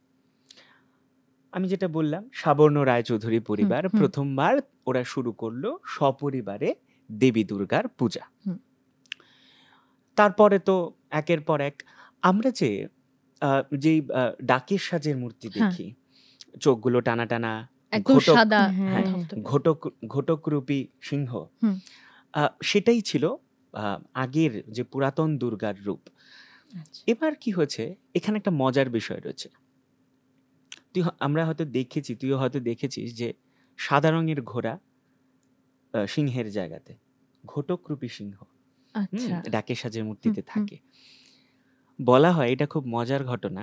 আমি যেটা বললাম, সাবর্ণ রায়চৌধুরী পরিবার হুম। প্রথমবার ওরা শুরু করলো সপরিবারে দেবী দুর্গার পূজা। হুম। তারপরে তো একের পর এক আমরা যেই ডাকের সাজের মূর্তি হ্যাঁ। দেখি, চোখগুলো টানা টানা, একদম ঘটক, সাদা হ্যাঁ, থপথপে। ঘটকরূপী সিংহ, হুম। সেটাই ছিল আগের যে পুরাতন দুর্গার রূপ। আচ্ছা। এবার কি হয়েছে, এখানে একটা মজার বিষয় রয়েছে। আমরা হয়তো দেখেছি, তুইও হয়তো দেখেছিস যে সাদা রঙের ঘোড়া সিংহের জায়গাতে ঘটকরূপী সিংহ আচ্ছা। ডাকের সাজের মূর্তিতে হুম, থাকে। বলা হয়, এটা খুব মজার ঘটনা,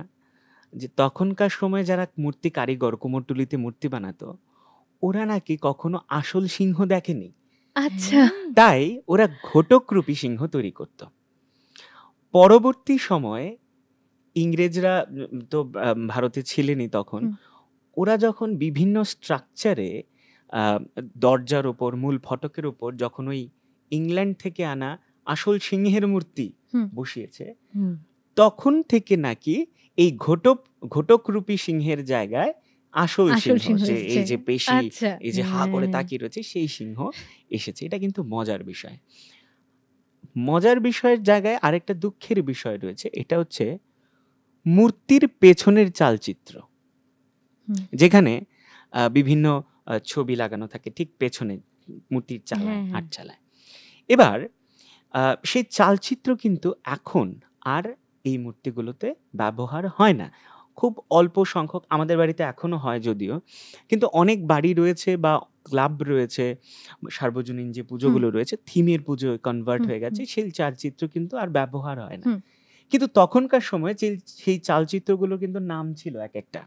যে তখনকার সময় যারা মূর্তি কারিগর কুমোরটুলিতে মূর্তি বানাতো, ওরা নাকি কখনো আসল সিংহ দেখেনি, আচ্ছা। তাই ওরা ঘটকরূপী সিংহ তৈরি করত। পরবর্তী সময়ে ইংরেজরা তো ভারতে ছিলেনই তখন, হুম। ওরা যখন বিভিন্ন স্ট্রাকচারে দরজার ওপর, মূল ফটকের ওপর যখন ওই ইংল্যান্ড থেকে আনা আসল সিংহের মূর্তি হুম। বসিয়েছে, হুম। তখন থেকে নাকি এই ঘটকরূপী সিংহের জায়গায় আসল আসল সিংহ, সিংহ যে এই এসেছে। যে পেশি, আচ্ছা। এই যে হা করে হ্যাঁ। তাকিয়ে রয়েছে, সেই সিংহ এসেছে। এটা কিন্তু মজার বিষয়। মজার বিষয়ের জায়গায় আরেকটা দুঃখের বিষয় রয়েছে, এটা হচ্ছে মূর্তির পেছনের চালচিত্র, হুম। যেখানে বিভিন্ন ছবি লাগানো থাকে ঠিক পেছনে, মূর্তির চালায়, হ্যাঁ, হ্যাঁ। হাট চালায়। এবার সেই চালচিত্র কিন্তু এখন আর এই মূর্তিগুলোতে ব্যবহার হয় না, খুব অল্প সংখ্যক। আমাদের বাড়িতে এখনো হয় যদিও, কিন্তু অনেক বাড়ি রয়েছে বা ক্লাব রয়েছে, সার্বজনীন যে পুজোগুলো রয়েছে, থিমের পুজো কনভার্ট হুম, হয়ে গেছে, সেই চালচিত্র কিন্তু আর ব্যবহার হয় না। হুম। কিন্তু তখনকার সময় সেই চালচিত্রগুলো কিন্তু নাম ছিল এক একটা,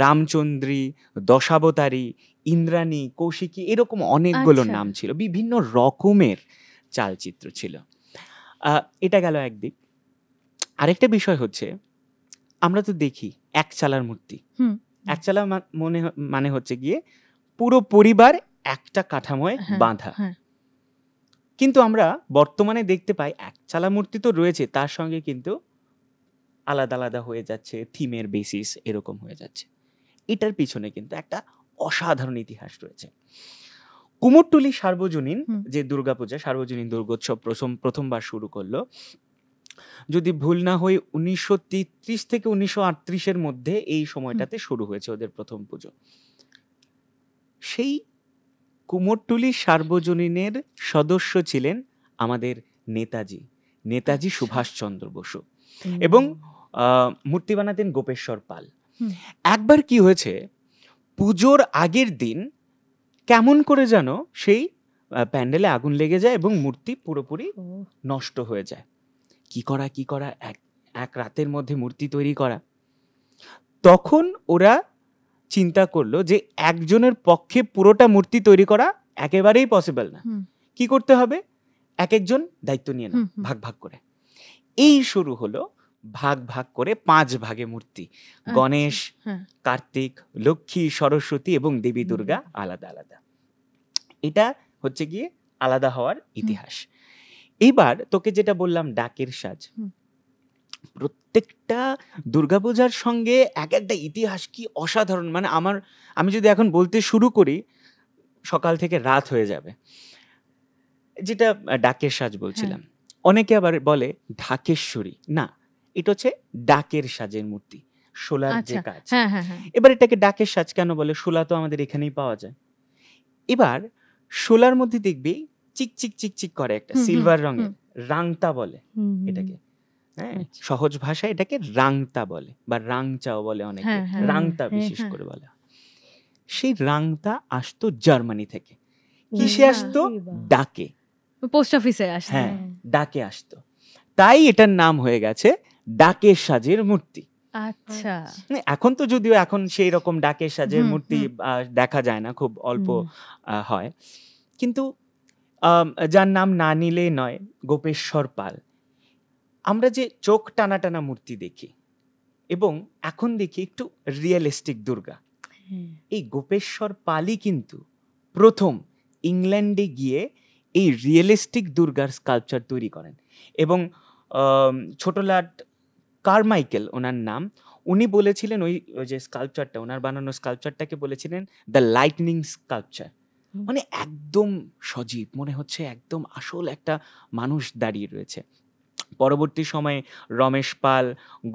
রামচন্দ্রী, দশাবতারী, ইন্দ্রাণী, কৌশিকী, এরকম অনেকগুলো আচ্ছা। নাম ছিল, বিভিন্ন রকমের চালচিত্র ছিল। এটা গেল একদিক। আরেকটা বিষয় হচ্ছে, আমরা তো দেখি এক চালার মূর্তি। হুম। এক চালা মানে হচ্ছে গিয়ে পুরো পরিবার একটা কাঠামোয় হ্যাঁ, বাঁধা। হ্যাঁ। কিন্তু আমরা বর্তমানে দেখতে পাই এক চালা মূর্তি তো রয়েছে, তার সঙ্গে কিন্তু আলাদা আলাদা হয়ে যাচ্ছে, থিমের বেসিস এরকম হয়ে যাচ্ছে। এটার পিছনে কিন্তু একটা অসাধারণ ইতিহাস রয়েছে। কুমোরটুলি সার্বজনীন হুম। যে দুর্গাপূজা, সার্বজনীন দুর্গোৎসব প্রথমবার শুরু করলো, যদি ভুল না হই 1933 থেকে 1938-এর মধ্যে এই সময়টাতে শুরু হয়েছে ওদের প্রথম পুজো। সেই কুমোরটুলি সার্বজনীনের সদস্য ছিলেন আমাদের নেতাজি সুভাষচন্দ্র বসু, এবং মূর্তি বানাতেন গোপেশ্বর পাল। হুম। একবার কি হয়েছে, পুজোর আগের দিন কেমন করে যেন সেই প্যান্ডেলে আগুন লেগে যায় এবং মূর্তি পুরোপুরি নষ্ট হয়ে যায়। কি করা, এক রাতের মধ্যে মূর্তি তৈরি করা। তখন ওরা চিন্তা করলো যে একজনের পক্ষে পুরোটা মূর্তি তৈরি করা একেবারেই পসিবল না। হুম। কি করতে হবে, এক একজন দায়িত্ব নিয়ে নাও, ভাগ ভাগ করে। এই শুরু হলো ভাগ করে 5 ভাগে মূর্তি, গণেশ, হ্যাঁ। কার্তিক, লক্ষ্মী, সরস্বতী এবং দেবী দুর্গা আলাদা আলাদা। এটা হচ্ছে গিয়ে আলাদা হওয়ার ইতিহাস। এইবার তোকে যেটা বললাম ডাকের সাজ, প্রত্যেকটা দুর্গাপূজার সঙ্গে এক একটা ইতিহাস কি অসাধারণ, মানে আমি যদি এখন বলতে শুরু করি সকাল থেকে রাত হয়ে যাবে। যেটা ডাকের সাজ বলছিলাম, অনেকে আবার বলে ঢাকেশ্বরী, না, এটা হচ্ছে ডাকের সাজের মূর্তি, শোলার যে আচ্ছা, কাজ। হ্যাঁ হ্যাঁ হ্যাঁ, এবার এটাকে ডাকের সাজ কেন বলে? শোলা তো আমাদের এখানেই পাওয়া যায়। এবার শোলার মধ্যে দেখবি চিক চিক চিক চিক করে একটা হুম, হুম, সিলভার রঙের, হুম। রাংতা বলে এটাকে। হ্যাঁ, সহজ ভাষায় এটাকে রাংতা বলে বা রাংচাও বলে অনেকে, হ্যাঁ, হ্যাঁ, রাংতা হ্যাঁ, বিশেষ হ্যাঁ। করে বলে। সেই রাংতা আসতো জার্মানি থেকে। কিসে বাহ, আসতো? এই বাহ। ডাকে। পোস্ট অফিসে আসছে। হ্যাঁ, ডাকে আসতো, তাই এটার নাম হয়ে গেছে ডাকের সাজের মূর্তি। আচ্ছা, এখন তো যদিও এখন সেই রকম ডাকের সাজের হুম, মূর্তি দেখা যায় না, খুব অল্প হুম। হয়। কিন্তু যার নাম না নিলেই নয়, গোপেশ্বর পাল। আমরা যে চোখ টানা টানা মূর্তি দেখি এবং এখন দেখি একটু রিয়েলিস্টিক দুর্গা, এই গোপেশ্বর পালই কিন্তু প্রথম ইংল্যান্ডে গিয়ে এই রিয়েলিস্টিক দুর্গার স্কাল্পচার তৈরি করেন। এবং ছোটলাট কারমাইকেল ওনার নাম, উনি বলেছিলেন ওই ওই যে স্কাল্পচারটা, ওনার বানানো স্কাল্পচারটাকে বলেছিলেন দ্য লাইটনিং স্কাল্পচার। মানে একদম সজীব মনে হচ্ছে, একদম আসল একটা মানুষ দাঁড়িয়ে রয়েছে। পরবর্তী সময়ে রমেশ পাল,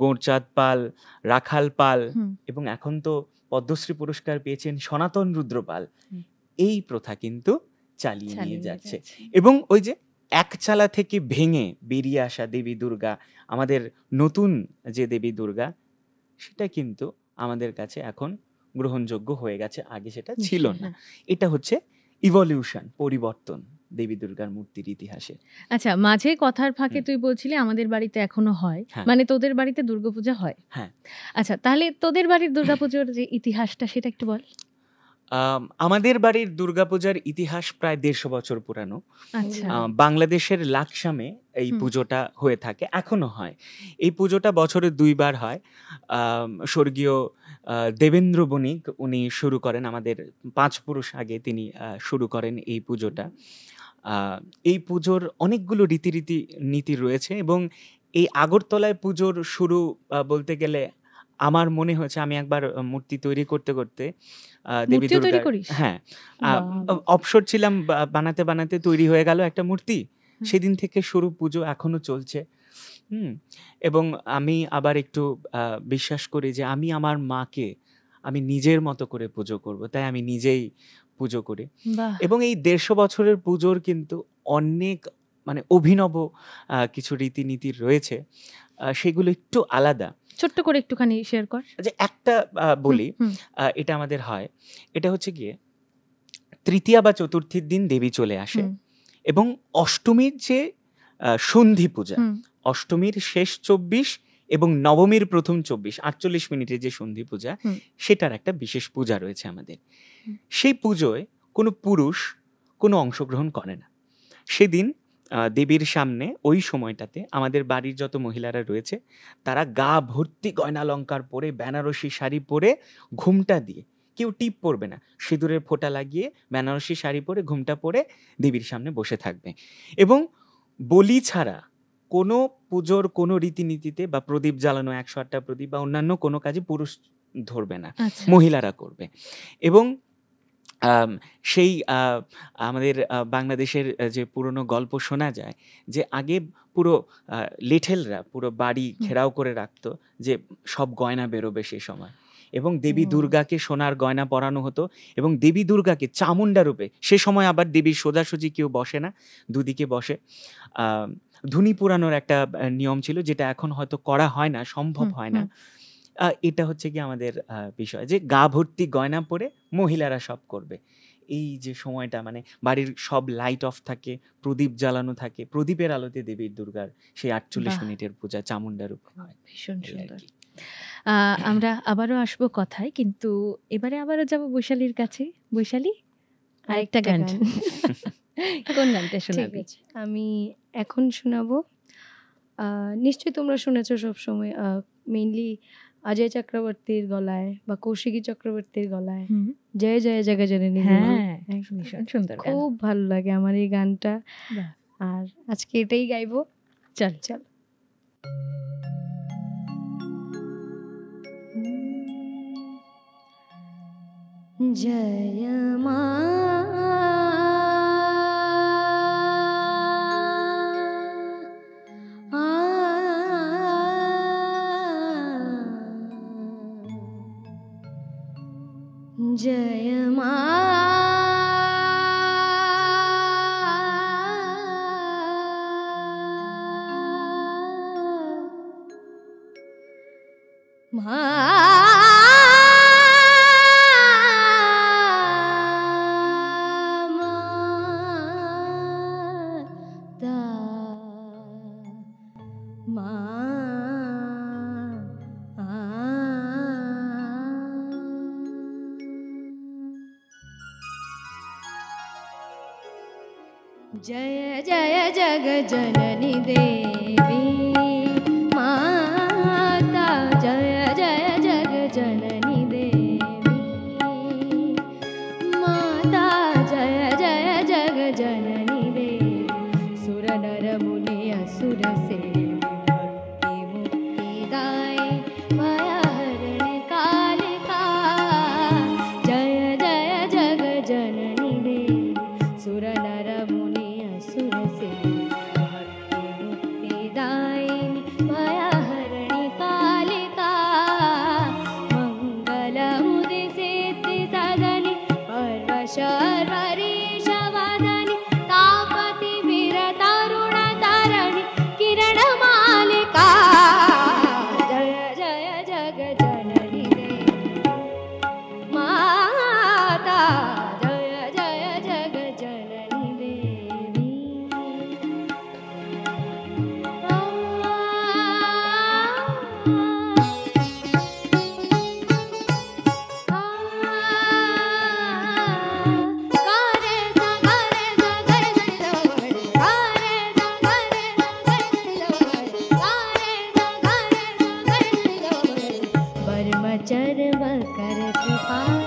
গৌরচাঁদ পাল, রাখাল পাল হুম। এবং এখন তো পদ্মশ্রী পুরস্কার পেয়েছেন সনাতন রুদ্র পাল, এই প্রথা কিন্তু চালিয়ে নিয়ে যাচ্ছে। এবং ওই যে একচালা থেকে ভেঙে বেরিয়ে আসা দেবী দুর্গা, আমাদের নতুন যে দেবী দুর্গা, সেটা কিন্তু আমাদের কাছে এখন গ্রহণযোগ্য হয়ে গেছে, আগে সেটা ছিল না। এটা হচ্ছে ইভলিউশন, পরিবর্তন দেবী দুর্গার মূর্তির ইতিহাসে। আচ্ছা, মাঝে কথার ফাঁকে তুই বলছিলি আমাদের বাড়িতে এখনো হয়, হ্যাঁ। মানে তোদের বাড়িতে দুর্গাপূজা হয়। হ্যাঁ। আচ্ছা, তাহলে তোদের বাড়ির দুর্গাপুজোর যে ইতিহাসটা সেটা একটু বল। আমাদের বাড়ির দুর্গাপূজার ইতিহাস প্রায় 150 বছর পুরানো। আচ্ছা, বাংলাদেশের লাকসামে এই হুম। পুজোটা হয়ে থাকে, এখনো হয়। এই পুজোটা বছরে 2 বার হয়। স্বর্গীয় দেবেন্দ্র বণিক উনি শুরু করেন, আমাদের 5 পুরুষ আগে তিনি শুরু করেন এই পুজোটা। এই পুজোর অনেকগুলো নীতি রয়েছে এবং এই আগরতলায় পুজোর শুরু বলতে গেলে আমার মনে হয়েছে, আমি একবার মূর্তি তৈরি করতে করতে দেবী মূর্তিও তৈরি দুর্গার, করিস? হ্যাঁ, বাহ! অবসর ছিলাম, বানাতে বানাতে তৈরি হয়ে গেল একটা মূর্তি। সেদিন থেকে শুরু, পুজো এখনো চলছে। এবং আমি আবার একটু বিশ্বাস করি যে আমি আমার মাকে আমি নিজের মতো করে পুজো করব, তাই আমি নিজেই পুজো করি। বাহ! এবং এই 150 বছরের পুজোর কিন্তু অনেক মানে অভিনব কিছু রীতিনীতি রয়েছে, সেগুলো একটু আলাদা। ছোট্ট করে একটুখানি শেয়ার কর। যে একটা বলি, হুম, এটা আমাদের হয়, এটা হচ্ছে গিয়ে তৃতীয়া বা চতুর্থীর দিন দেবী চলে আসে হুম, এবং অষ্টমীর যে সন্ধি পূজা, হুম, অষ্টমীর শেষ 24 এবং নবমীর প্রথম 24, 48 মিনিটের যে সন্ধি পূজা, হুম। সেটার একটা বিশেষ পূজা রয়েছে আমাদের। সেই পুজোয় কোনো পুরুষ কোনো অংশগ্রহণ করে না। সেদিন দেবীর সামনে ওই সময়টাতে আমাদের বাড়ির যত মহিলারা রয়েছে তারা গা ভর্তি গয়নালঙ্কার পরে, বেনারসি শাড়ি পরে, ঘুমটা দিয়ে, কেউ টিপ পরবে না, সিঁদুরের ফোঁটা লাগিয়ে বেনারসি শাড়ি পরে ঘুমটা পরে দেবীর সামনে বসে থাকবে। এবং বলি ছাড়া কোনো পুজোর কোনো রীতিনীতিতে বা প্রদীপ জ্বালানো, 108টা প্রদীপ বা অন্যান্য কোনো কাজে পুরুষ ধরবে না, আচ্ছা, মহিলারা করবে। এবং সেই আমাদের বাংলাদেশের যে পুরনো গল্প শোনা যায় যে আগে পুরো লেঠেলরা পুরো বাড়ি ঘেরাও করে রাখতো, যে সব গয়না বেরোবে সে সময়, এবং দেবী দুর্গাকে সোনার গয়না পরানো হতো এবং দেবী দুর্গাকে চামুন্ডা রূপে, সে সময় আবার দেবীর সোজাসুজি কেউ বসে না, দুদিকে বসে ধুনি পুরানোর একটা নিয়ম ছিল, যেটা এখন হয়তো করা হয় না, সম্ভব হয় না। এটা হচ্ছে কি আমাদের বিষয়, যে গা ভর্তি গয়না পরে মহিলারা সব করবে। এই যে সময়টা, মানে বাড়ির সব লাইট অফ থাকে, প্রদীপ জ্বালানো থাকে, প্রদীপের আলোতে দেবী দুর্গার সেই 48 বাহ! মিনিটের পূজা চামুন্ডা রূপে হয়। ভীষণ এই আর সুন্দর। কি। আমরা আবারও আসবো কথায়, কিন্তু এবারে আবারও যাব বৈশালীর কাছে। বৈশালী, আরেকটা গান। কোন গানটা ঠিক শোনাবি? আছে, আমি এখন শোনাবো, নিশ্চয়ই তোমরা শুনেছো সবসময়, মেইনলি অজয় চক্রবর্তীর গলায় বা কৌশিকী চক্রবর্তীর গলায়, হুম, জয় জয় জগজননী। হ্যাঁ, ভীষণ সুন্দর গান। খুব ভালো লাগে আমার এই গানটা, বাহ! আর আজকে এটাই গাইবো। চল। চল। जय मा जय मा जय जय जग जननी देवी माता, जय जय जग जननी देवी माता, जय जय जग जननी देवी। सुर नर मुनि असुर सेवी भक्ति मुक्ति दाई माया हरण कालिका। जय जय जग जननी देवी सुर नर मुनि असुर सेवी भक्ति मुक्ति दायिनी माया हरणी कालिका। मंगल मुदिसिद्धि सदनि पर्वशर्वरीश वदनि तापति वीर तरुण तरणि किरण मालिका। जय जय जग जननी देवी माता, जय जय जग जननी देवी। चर्व कर कृपाल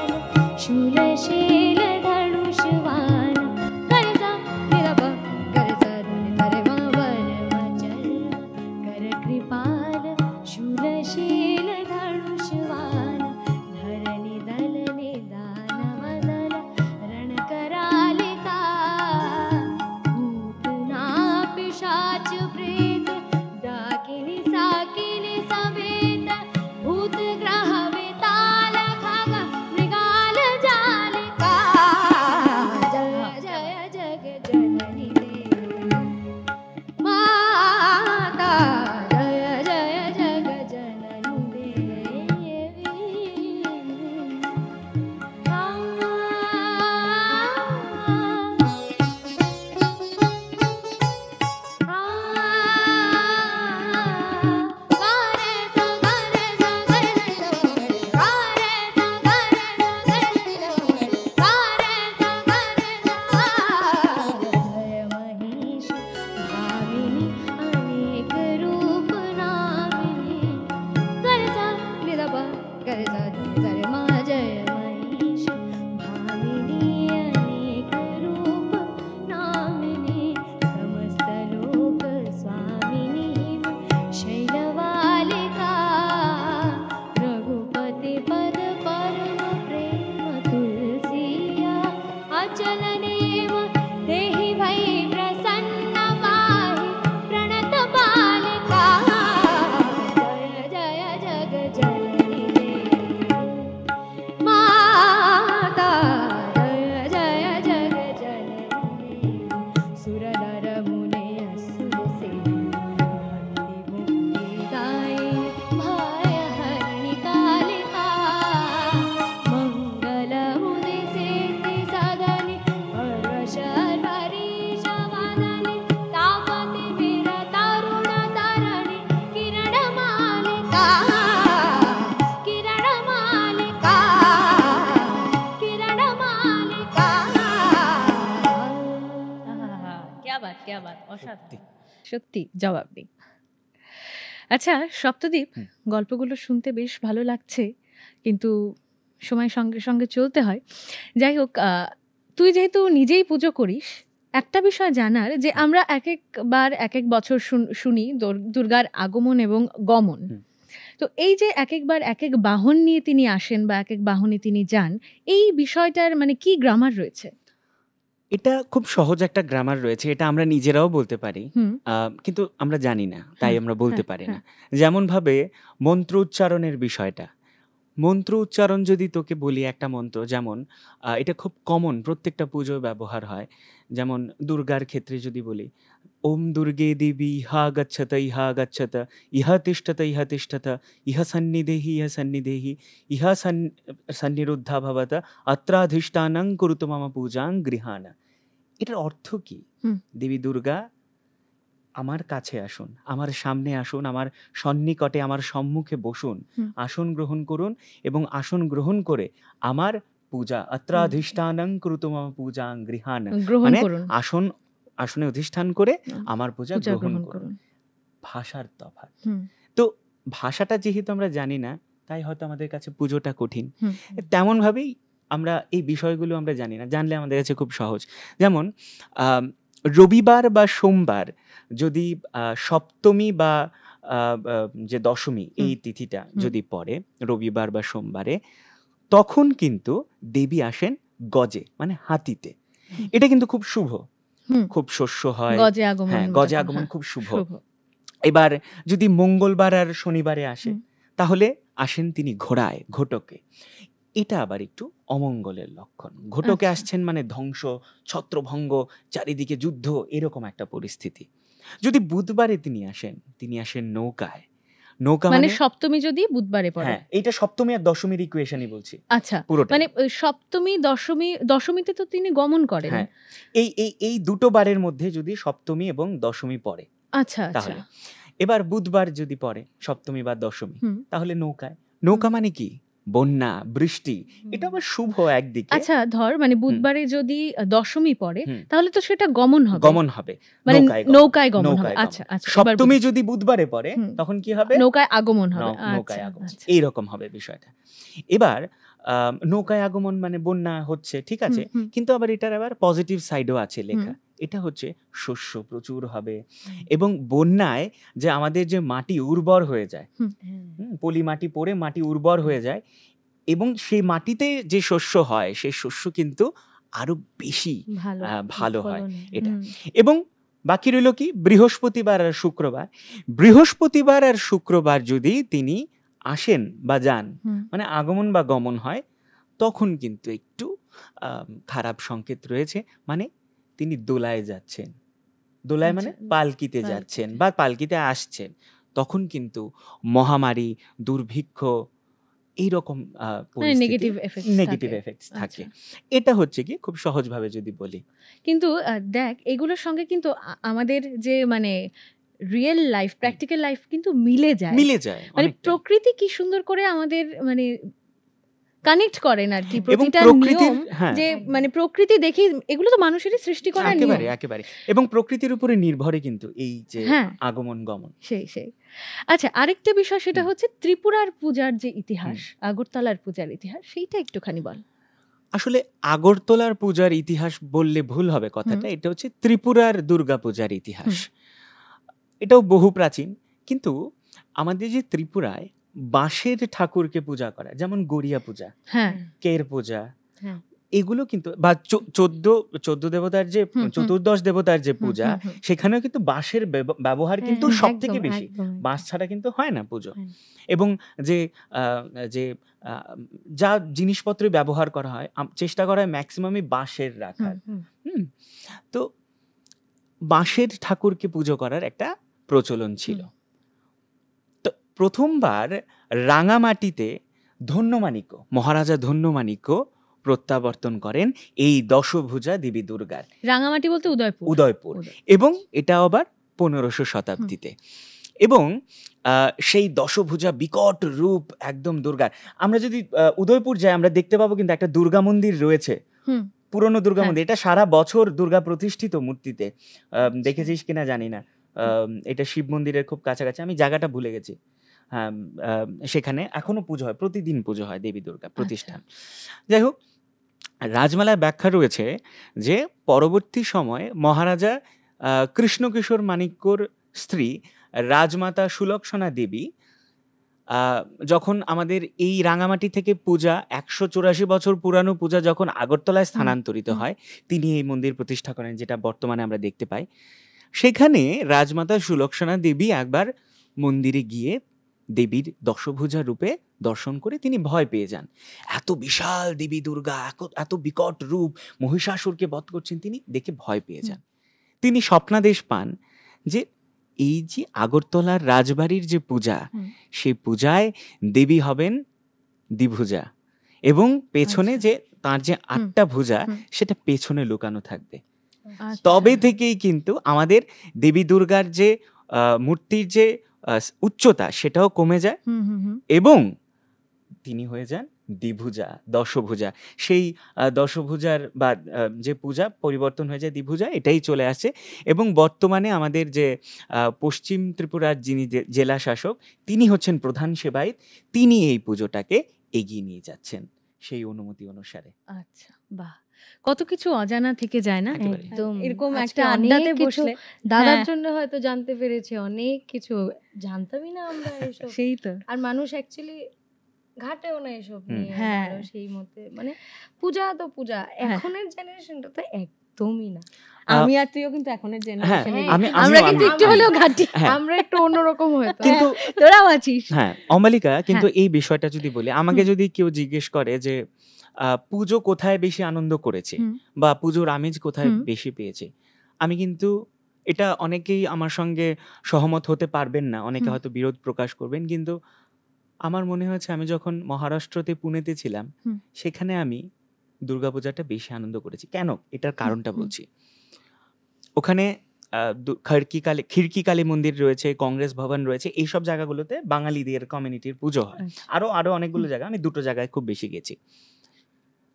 शूलशील धनुषवान करसा निरभ करसा सरे वर्म चर्व कर कृपाल शूलशील धनुषवान धरणि दल निदान वदन रण करालिका। भूतना पिशाच प्रेत डाकिनी साकिनी सवेत भूत ग्रह वेताल खग मृगाल जालिका। जय जय जग जननी देवी माता, जय जय जग जननी देवी। जय महिष भामिनी अनेक रूप नामिनी करसा निरभ करसा सरे मा। जय महिष भामिनी अनेक रूप नामिनी समस्त लोक स्वामिनी शैलवालिका। रघुपति पद परम प्रेम तुलसिया अचल नेम देहि भई प्रसन्न पाहि प्रणत बालिका। जय जय जग जननी देवी माता, जय जय जग जननी देवी। सुर नर मुनि असुर सेवी भक्ति मुक्ति दायिनी माय हरणी कालिका। मंगल मुदिसिद्धि सदनि पर्वशर्वरीश वदनि तापति वीर तरुण तरणि किरण मालिका। किरण मालिका, किरण मालिका। क्या बात অসাধারণ, সত্যি জবাব নেই। আচ্ছা সপ্তদীপ, গল্পগুলো শুনতে বেশ ভালো লাগছে, কিন্তু সময় সঙ্গে সঙ্গে চলতে হয়। যাই হোক, তুই যেহেতু নিজেই পুজো করিস, একটা বিষয় জানার যে আমরা এক একবার এক এক বছর শুনি দুর্গার আগমন এবং গমন। তো এই যে একবার এক এক বাহন নিয়ে তিনি আসেন বা এক এক বাহনে তিনি যান, এই বিষয়টার মানে কি গ্রামার রয়েছে? এটা খুব সহজ একটা গ্রামার রয়েছে, এটা আমরা নিজেরাও বলতে পারি, হুম। কিন্তু আমরা জানি না, তাই হ্যাঁ, আমরা বলতে হ্যাঁ, পারি না। যেমনভাবে মন্ত্র উচ্চারণের বিষয়টা, মন্ত্র উচ্চারণ যদি তোকে বলি একটা মন্ত্র, যেমন এটা খুব কমন, প্রত্যেকটা পুজোয় ব্যবহার হয়। যেমন দুর্গার ক্ষেত্রে যদি বলি, ওম দুর্গে দেবী ইহা গচ্ছত ইহা গচ্ছত, ইহা তিষ্ঠত ইহা তিষ্ঠত, ইহা সন্নিধেহি ইহা সন্নিধেহি, ইহা সন্নিরুদ্ধা ভবত, অত্রাধিষ্ঠানং কুরুত মম পূজাং গৃহাণা। এটার অর্থ কি? হুম। দেবী দুর্গা আমার কাছে আসুন, আমার সামনে আসুন, আমার সন্নিকটে, আমার সম্মুখে বসুন, হুম। আসন গ্রহণ করুন এবং আসন গ্রহণ করে আমার পূজা অত্রাধিষ্ঠানং কুরুত মম পূজাং গৃহাণা, গ্রহণ মানে করুন, আসনে অধিষ্ঠান করে হুম, আমার পূজা পূজা গ্রহণ গ্রহণ করুন। করুন। ভাষার তফাৎ। হুম, তো ভাষাটা যেহেতু আমরা জানি না, তাই হয়তো আমাদের কাছে পুজোটা কঠিন। হুম, তেমনভাবেই আমরা এই বিষয়গুলো আমরা জানি না, জানলে আমাদের কাছে খুব সহজ। যেমন আম, রবিবার বা সোমবার যদি সপ্তমী বা যে দশমী এই তিথিটা হুম। যদি পড়ে রবিবার বা সোমবারে, তখন কিন্তু দেবী আসেন গজে, মানে হাতিতে। হুম। এটা কিন্তু খুব শুভ, হুম। খুব শস্য হয়। গজে আগমন, হ্যাঁ, গজে যখন, আগমন হ্যাঁ, খুব শুভ। শুভ। এবার যদি মঙ্গলবার আর শনিবারে আসে, হুম। তাহলে আসেন তিনি ঘোড়ায়, ঘোটকে। এটা আবার একটু অমঙ্গলের লক্ষণ। ঘোটকে আচ্ছা। আসছেন মানে ধ্বংস, ছত্রভঙ্গ, চারিদিকে যুদ্ধ, এরকম একটা পরিস্থিতি। যদি বুধবারে তিনি আসেন নৌকায়। নৌকা মানে মানে সপ্তমী যদি বুধবারে পড়ে। হ্যাঁ, এইটা সপ্তমী আর দশমীর ইকুয়েশনই বলছি আচ্ছা, পুরোটা। মানে সপ্তমী, দশমীতে তো তিনি গমন করেন। হ্যাঁ, এই দুটো বারের মধ্যে যদি সপ্তমী এবং দশমী পড়ে, আচ্ছা, আচ্ছা। তাহলে এবার বুধবার যদি পড়ে সপ্তমী বা দশমী, হুম। তাহলে নৌকায়। নৌকা মানে কি? বন্যা, বৃষ্টি। এটা আবার শুভ একদিকে। আচ্ছা, ধর মানে বুধবারে যদি দশমী পড়ে, হুম। তাহলে তো সেটা গমন হবে। গমন হবে, মানে নৌকায় নৌকায় গমন হবে। নৌকায় গমন। আচ্ছা, আচ্ছা, এবার সপ্তমী বুঝেছি। যদি বুধবারে পড়ে, হুম। তখন কি হবে? নৌকায় আগমন হবে। নৌকায় আচ্ছা, আগমন। আচ্ছা। এইরকম হবে বিষয়টা। এবার নৌকায় আগমন মানে বন্যা হচ্ছে, ঠিক আছে, হুম, হুম। কিন্তু আবার এটার আবার পজিটিভ সাইডও আছে লেখা। এটা হচ্ছে শস্য প্রচুর হবে এবং বন্যায় যে আমাদের যে মাটি উর্বর হয়ে যায়, হুম। পলি মাটি পড়ে মাটি উর্বর হয়ে যায়, এবং সেই মাটিতে যে শস্য হয়, সেই শস্য কিন্তু আরো বেশি ভালো হয় এটা। হুম। এবং বাকি রইল কি? বৃহস্পতিবার আর শুক্রবার। বৃহস্পতিবার আর শুক্রবার যদি তিনি আসেন বা যান, হুম। মানে আগমন বা গমন হয়, তখন কিন্তু একটু খারাপ সংকেত রয়েছে। মানে তিনি দোলায় যাচ্ছেন, দোলায় মানে আচ্ছা, পালকিতে যাচ্ছেন বা পালকিতে আসছেন, তখন কিন্তু মহামারী, দুর্ভিক্ষ, এইরকম মানে নেগেটিভ এফেক্টস নেগেটিভ থাকে। এফেক্টস থাকে। আচ্ছা। এটা হচ্ছে কি খুব সহজভাবে যদি বলি। কিন্তু দেখ, এগুলোর সঙ্গে কিন্তু আমাদের যে মানে রিয়েল লাইফ, প্র্যাকটিক্যাল লাইফ কিন্তু মিলে যায়। মিলে যায় মানে অনেকটাই। প্রকৃতি কি সুন্দর করে আমাদের মানে কানেক্ট করেন আর কি, এবং প্রতিটা প্রকৃতির, নিয়ম হ্যাঁ, যে মানে প্রকৃতি দেখি, এগুলো তো মানুষেরই সৃষ্টি করা নিয়ম। একেবারে একেবারে, এবং প্রকৃতির উপরে নির্ভরে কিন্তু এই যে হ্যাঁ। আগমন গমন। সেই। আচ্ছা, আরেকটা বিষয় সেটা হুম। হচ্ছে ত্রিপুরার পূজার যে ইতিহাস, আগরতলার পূজার ইতিহাস, সেইটা একটুখানি বল। আসলে আগরতলার পূজার ইতিহাস বললে ভুল হবে কথাটা। এটা হচ্ছে ত্রিপুরার দুর্গা পূজার ইতিহাস। এটাও বহু প্রাচীন, কিন্তু আমাদের যে ত্রিপুরায় বাঁশের ঠাকুরকে পূজা করা, যেমন গড়িয়া পূজা, হ্যাঁ, কের পূজা, হ্যাঁ। এগুলো কিন্তু বা 14 দেবতার যে হুম, হুম। 14 দেবতার যে পূজা, হুম, হুম, হুম। সেখানেও কিন্তু বাঁশের ব্যবহার কিন্তু হ্যাঁ, সব একদম, থেকে বেশি। একদম, বাঁশ ছাড়া কিন্তু হয় না পুজো। হয় এবং যে যে যা জিনিসপত্র ব্যবহার করা হয়, চেষ্টা করা হয় ম্যাক্সিমামই বাঁশের রাখার। হুম। তো বাঁশের ঠাকুরকে পুজো করার একটা প্রচলন ছিল। তো প্রথমবার রাঙামাটিতে ধন্যমাণিক্য, মহারাজা ধন্যমাণিক্য প্রত্যাবর্তন করেন এই দশভুজা দেবী দুর্গার। রাঙামাটি বলতে উদয়পুর। উদয়পুর। এবং এটা আবার 1500 শতাব্দীতে। এবং সেই দশভুজা বিকট রূপ একদম দুর্গার, আমরা যদি উদয়পুর যাই, আমরা দেখতে পাবো কিন্তু একটা দুর্গা মন্দির রয়েছে, পুরনো দুর্গা মন্দির। এটা সারা বছর দুর্গা প্রতিষ্ঠিত মূর্তিতে। দেখেছিস কিনা জানি না, এটা শিব মন্দিরের খুব কাছাকাছি, আমি জায়গাটা ভুলে গেছি। হ্যাঁ, সেখানে এখনো পুজো হয়, প্রতিদিন পুজো হয় দেবী দুর্গা প্রতিষ্ঠান। যাই হোক, রাজমালায় ব্যাখ্যা রয়েছে যে পরবর্তী সময়ে মহারাজা কৃষ্ণকিশোর মাণিক্যর স্ত্রী রাজমাতা সুলক্ষণা দেবী যখন আমাদের এই রাঙামাটি থেকে পূজা 184 বছর পুরানো পূজা যখন আগরতলায় স্থানান্তরিত হয়, তিনি এই মন্দির প্রতিষ্ঠা করেন, যেটা বর্তমানে আমরা দেখতে পাই। সেখানে রাজমাতা সুলক্ষণা দেবী একবার মন্দিরে গিয়ে দেবীর দশভুজা রূপে দর্শন করে তিনি ভয় পেয়ে যান। এত বিশাল দেবী দুর্গা, এত বিকট রূপ, মহিষাসুরকে বধ করছেন, তিনি দেখে ভয় পেয়ে যান। তিনি স্বপ্নাদেশ পান যে এই যে আগরতলার রাজবাড়ির যে পূজা, সেই পূজায় দেবী হবেন দ্বিভুজা, এবং পেছনে যে তার যে 8টা ভুজা সেটা পেছনে লুকানো থাকবে। তবে থেকেই কিন্তু আমাদের দেবী দুর্গার যে মূর্তির যে উচ্চতা সেটাও কমে যায়, এবং তিনি হয়ে যান দ্বিভুজা, দশভুজা। সেই দশভুজার বা যে পূজা পরিবর্তন হয়ে যায় দ্বিভুজা, এটাই চলে আসে। এবং বর্তমানে আমাদের যে পশ্চিম ত্রিপুরার যিনি জেলা শাসক, তিনি হচ্ছেন প্রধান সেবায়িত, তিনি এই পুজোটাকে এগিয়ে নিয়ে যাচ্ছেন সেই অনুমতি অনুসারে। আচ্ছা, বাহ, কত কিছু অজানা থেকে যায় না একেবারে। একদম এরকম আজকে একটা অনেক আড্ডাতে কিছু বসলে। দাদার হ্যাঁ। জন্য হয়তো জানতে পেরেছি, অনেক কিছু জানতামই না আমরা এসব। সেই তো আর মানুষ অ্যাকচুয়ালি ঘাটেও না এসব নিয়ে, হ্যাঁ। ধরো সেই মতে মানে পূজা তো পূজা, এখনের জেনারেশনটা তো একদমই না। আমি আর তুইও কিন্তু এখনের জেনারেশন, হ্যাঁ, আমরা আমিও- কিন্তু একটু আমি- হলেও ঘাটি। হ্যাঁ। আমরা একটু অন্যরকম হয়তো। কিন্তু তোরাও আছিস। হ্যাঁ অমালিকা, কিন্তু এই বিষয়টা যদি বলি, আমাকে যদি কেউ জিজ্ঞেস করে যে পুজো কোথায় বেশি আনন্দ করেছে বা পুজোর আমেজ কোথায় বেশি পেয়েছে, আমি কিন্তু এটা, অনেকেই আমার সঙ্গে সহমত হতে পারবেন না, অনেকে হয়তো বিরোধ প্রকাশ করবেন, কিন্তু আমার মনে হয়েছে আমি যখন মহারাষ্ট্রতে পুনেতে ছিলাম, সেখানে আমি দুর্গাপূজাটা বেশি আনন্দ করেছি। কেন? এটার কারণটা বলছি। ওখানে খিড়কি কালী মন্দির রয়েছে, কংগ্রেস ভবন রয়েছে, এইসব জায়গাগুলোতে বাঙালিদের কমিউনিটির পুজো হয়। আরো অনেকগুলো জায়গা, আমি 2টো জায়গায় খুব বেশি গেছি।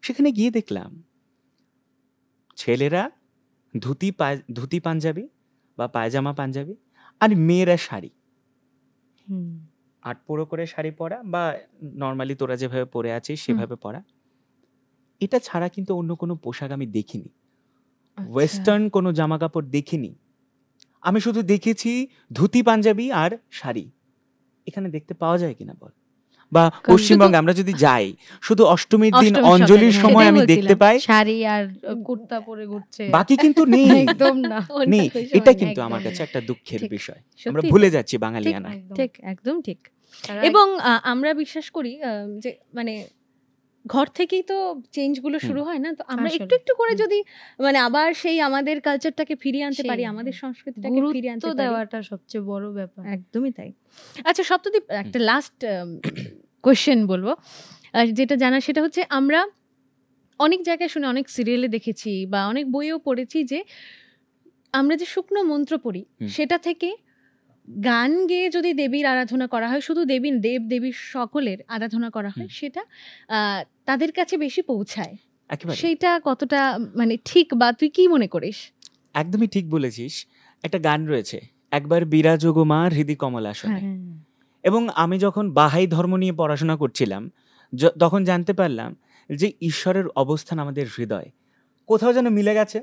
সেখানে গিয়ে দেখলাম ছেলেরা ধুতি পাঞ্জাবি বা পায়জামা পাঞ্জাবি, আর মেয়েরা শাড়ি, 8 পুরো করে শাড়ি পরা, বা নর্মালি তোরা যেভাবে পরে আছিস সেভাবে পরা। এটা ছাড়া কিন্তু অন্য কোনো পোশাক আমি দেখিনি, ওয়েস্টার্ন কোনো জামা কাপড় দেখিনি। আমি শুধু দেখেছি ধুতি পাঞ্জাবি আর শাড়ি। এখানে দেখতে পাওয়া যায় কিনা বল? বা পশ্চিমবঙ্গে আমরা যদি যাই, শুধু অষ্টমীর দিন অষ্টমীর অঞ্জলির সকালে, সময় সেটাই আমি বলছিলাম। দেখতে পাই, শাড়ি আর কুর্তা পরে ঘুরছে, বাকি কিন্তু নেই। একদম না। নেই, অন্য এটা সময় কিন্তু একদম আমার কাছে না। একটা দুঃখের ঠিক, বিষয়। সত্যি আমরা তো। ভুলে যাচ্ছি বাঙালিয়ানা। একদম। ঠিক, একদম ঠিক। তারা এবং আমরা বিশ্বাস করি যে মানে ঘর থেকেই তো চেঞ্জ গুলো শুরু হয় না, তো আমরা আসলে। একটু একটু করে যদি মানে আবার সেই আমাদের কালচারটাকে ফিরিয়ে আনতে সেই, পারি, আমাদের সংস্কৃতিটাকে ফিরিয়ে আনতে গুরুত্ব পারি, দেওয়াটা সবচেয়ে বড় ব্যাপার। একদমই তাই। আচ্ছা সপ্তদীপ, একটা লাস্ট কোয়েশ্চেন বলবো, যেটা জানা সেটা হচ্ছে, আমরা অনেক জায়গায় শুনে, অনেক সিরিয়ালে দেখেছি বা অনেক বইও পড়েছি যে আমরা যে শুকনো মন্ত্র পড়ি সেটা থেকে গান গেয়ে যদি দেবীর আরাধনা করা হয়, শুধু দেব দেবীর সকলের আরাধনা করা হয়, সেটা তাদের কাছে বেশি পৌঁছায়। একেবারে সেইটা কতটা মানে ঠিক, বা তুই কি মনে করিস? একদমই ঠিক বলেছিস। একটা গান রয়েছে, একবার বিরাজ গো মা হৃদি কমলাসনে। এবং আমি যখন বাহাই ধর্ম নিয়ে পড়াশোনা করছিলাম, তখন জানতে পারলাম যে ঈশ্বরের অবস্থান আমাদের হৃদয়। কোথাও যেন মিলে গেছে।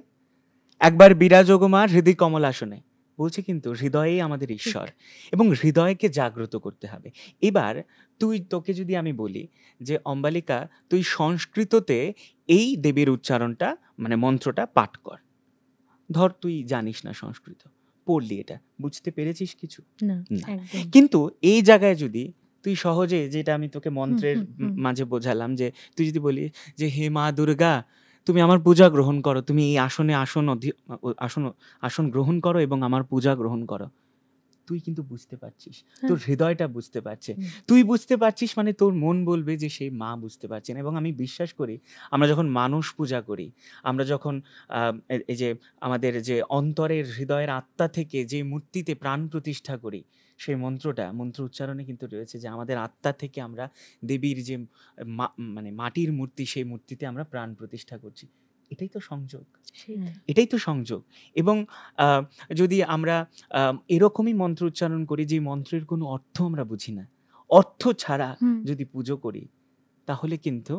একবার বিরাজ গো মা হৃদি কমলাসনে বলছে, কিন্তু হৃদয়েই আমাদের ঈশ্বর, এবং হৃদয়কে জাগ্রত করতে হবে। এবার তোকে যদি আমি বলি যে অম্বালিকা, তুই সংস্কৃততে এই দেবীর উচ্চারণটা, মানে মন্ত্রটা পাঠ কর। ধর তুই জানিস না সংস্কৃত, পড়লি, এটা বুঝতে পেরেছিস কিছু না, না। একদম। কিন্তু এই জায়গায় যদি তুই সহজে, যেটা আমি তোকে মন্ত্রের মাঝে বোঝালাম, যে তুই যদি বলি যে হে মা দুর্গা, তুমি আমার পূজা গ্রহণ করো, তুমি এই আসনে আসন গ্রহণ করো এবং আমার পূজা গ্রহণ করো, তুই কিন্তু বুঝতে পারছিস, তোর হৃদয়টা বুঝতে পারছে। তুই বুঝতে পারছিস মানে তোর মন বলবে যে সেই মা বুঝতে পারছেন। এবং আমি বিশ্বাস করি, আমরা যখন মানুষ পূজা করি, আমরা যখন এই যে আমাদের যে অন্তরের হৃদয়ের আত্মা থেকে যে মূর্তিতে প্রাণ প্রতিষ্ঠা করি, সেই মন্ত্র উচ্চারণে কিন্তু রয়েছে যে আমাদের আত্মা থেকে আমরা দেবীর যে মানে মাটির মূর্তি, সেই মূর্তিতে আমরা প্রাণ প্রতিষ্ঠা করছি। এটাই তো সংযোগ, এটাই তো সংযোগ। এবং যদি আমরা এরকমই মন্ত্র উচ্চারণ করি যে মন্ত্রের কোনো অর্থ আমরা বুঝি না, অর্থ ছাড়া যদি পুজো করি, তাহলে কিন্তু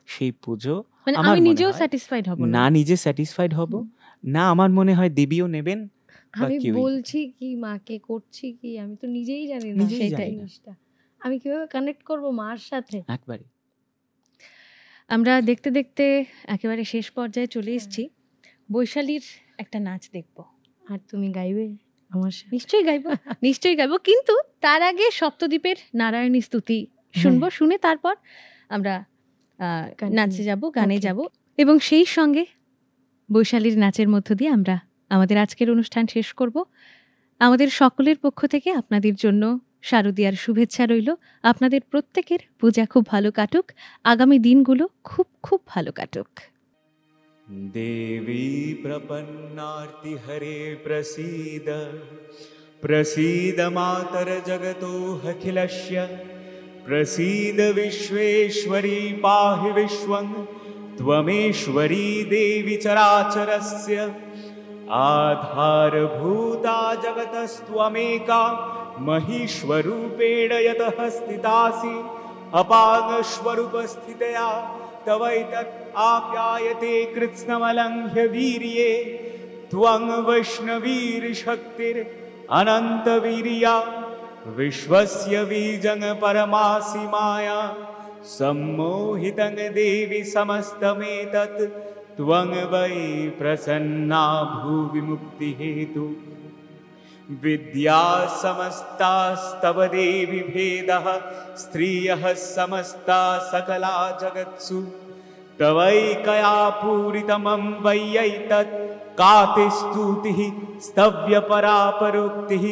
সেই পুজো মানে আমার আমি মনে নিজেও হয় স্যাটিসফাইড হব না, নিজে স্যাটিসফাইড হব না, আমার মনে হয় দেবীও নেবেন বা আমি কেউই। বলছি কি, মাকে করছি কি, আমি তো নিজেই জানি না নিজেই সেই জানি না। জিনিসটা। আমি কিভাবে কানেক্ট করব মার সাথে? একবারে আমরা দেখতে দেখতে একেবারে শেষ পর্যায়ে চলে এসেছি। বৈশালীর একটা নাচ দেখব। আর তুমি গাইবে আমার সাথে? নিশ্চয়ই গাইবো, নিশ্চয়ই গাইবো, কিন্তু তার আগে সপ্তদ্বীপের নারায়ণী স্তুতি শুনবো। শুনে তারপর আমরা Continue. নাচে যাব, গানে Okay, যাব, এবং সেই সঙ্গে বৈশালীর নাচের মধ্য দিয়ে আমরা আমাদের আজকের অনুষ্ঠান শেষ করব। আমাদের সকলের পক্ষ থেকে আপনাদের জন্য শারদীয়ার শুভেচ্ছা রইল। আপনাদের প্রত্যেকের পূজা খুব ভালো কাটুক, আগামী দিনগুলো খুব খুব ভালো কাটুক। देवी प्रपन्नार्ति हरे प्रसीद प्रसीद मातर जगतोऽखिलस्य प्रसीद विश्वेश्वरी पाहि विश्वं त्वमेश्वरी देवी चराचरस्य आधारभूता जगतस्त्वमेका महीश्वरूपेण यतः स्थितासि अपागस्वरूपस्थितया तवैतत् आप्यायते कृत्स्नमलङ्घ्य वीर्ये त्वं वैष्णवीर्शक्तिर् अनन्तवीर्या विश्वस्य बीजं परमासि माया सम्मोहितं देवि समस्तमेतत् त्वं वै प्रसन्ना भुवि मुक्तिहेतु विद्या समस्तास्तव देवि भेदः स्त्रियः समस्ता सकला जगत्सु तवैकया पूरितमं वैयैतत् का ते स्तुतिः स्तव्यपरा परोक्तिः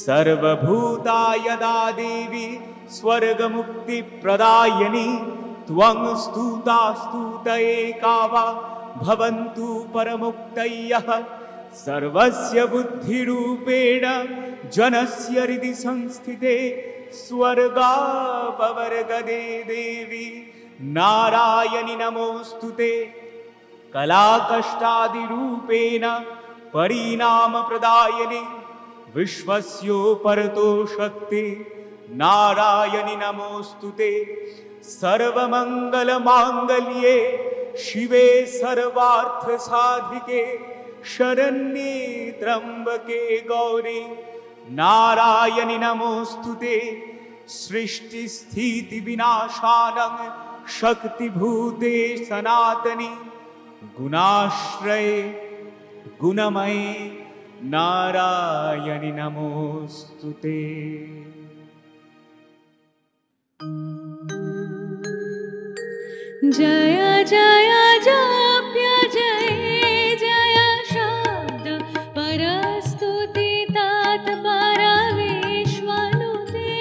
सर्वभूता यदा देवी स्वर्गमुक्तिप्रदायिनी त्वं स्तुता स्तुत एका वा भवन्तु परमुक्तयः सर्वस्य बुद्धिरूपेण जनस्य हृदि संस्थिते स्वर्गापवर्गदे देवी नारायणि नमोऽस्तुते कलाकष्टादिरूपेण परिणामप्रदायिनि विश्वस्योपरतो शक्ति नारायणि नमोऽस्तुते सर्वमङ्गलमाङ्गल्ये शिवे सर्वार्थसाधिके शरण्ये त्र्यम्बके गौरी नारायणि नमोऽस्तुते सृष्टिस्थितिविनाशानं शक्तिभूते सनातनि गुणाश्रये गुणमये नारायणि नमोऽस्तुते। जय जय जाप्य जय जय शब्द परस्तुति तत्पर विश्वनुते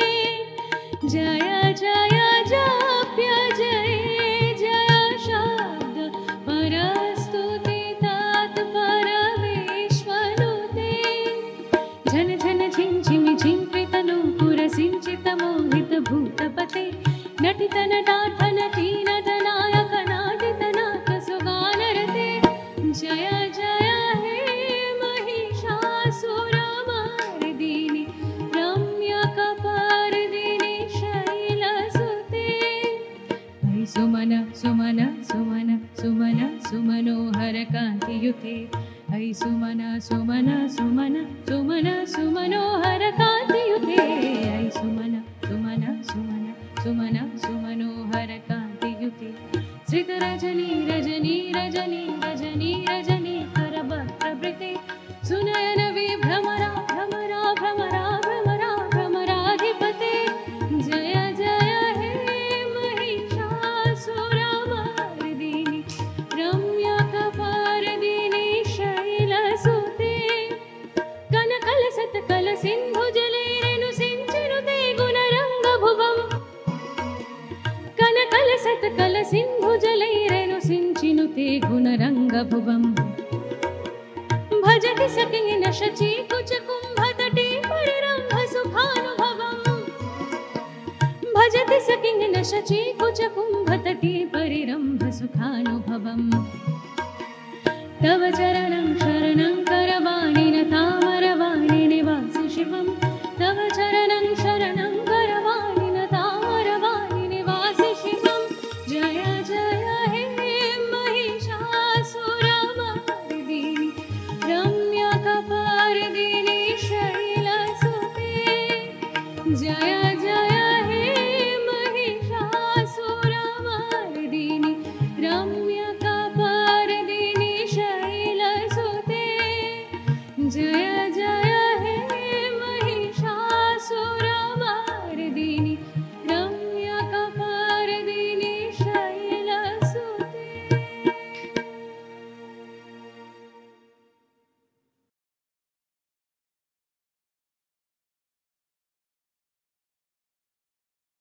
जय जय जाप्य जय जय शब्द परस्तुति तत्पर विश्वनुते झन झन झिं झिमि झिंकृत नूपुर सिंचित मोहित भूतपते नटित नटाथ नटी नटनायक नाटित नाट सुगानरते जय जय हे महिषासुरमर्दिनि रम्यकपर्दिनि शैलसुते ऐ सुमन सुमन सुमन सुमन सुमनोहर कान्तियुते ऐ सुमन सुमन सुमन सुमन सुमनोहर कान्तियुते ऐ सुमन सुमन सुमन सुमन सुमनोहर कान्तियुते श्रित रजनी रजनी रजनी रजनी रजनी करभद्रवृते सुनयन विभ्रमरा भ्रमरा भ्रमरा भ्रमरा भ्रमराधिपते जय जय हे महिषासुरमर्दिनि रम्यकपर्दिनि शैलसुते कनकलसत्कलसिन्धुजलैरेणु सिञ्चनुते गुणरङ्गभुवम् कनकलसत्कलसिन्धुजलैरेणु सिञ्चिनुते गुणरङ्गभुवम् भजति सखिं न शची कुचकुम्भतटे परिरम्भसुखानुभवम् भजति सखिं न शची कुचकुम्भतटे परिरम्भसुखानुभवम् तव चरणं शरणं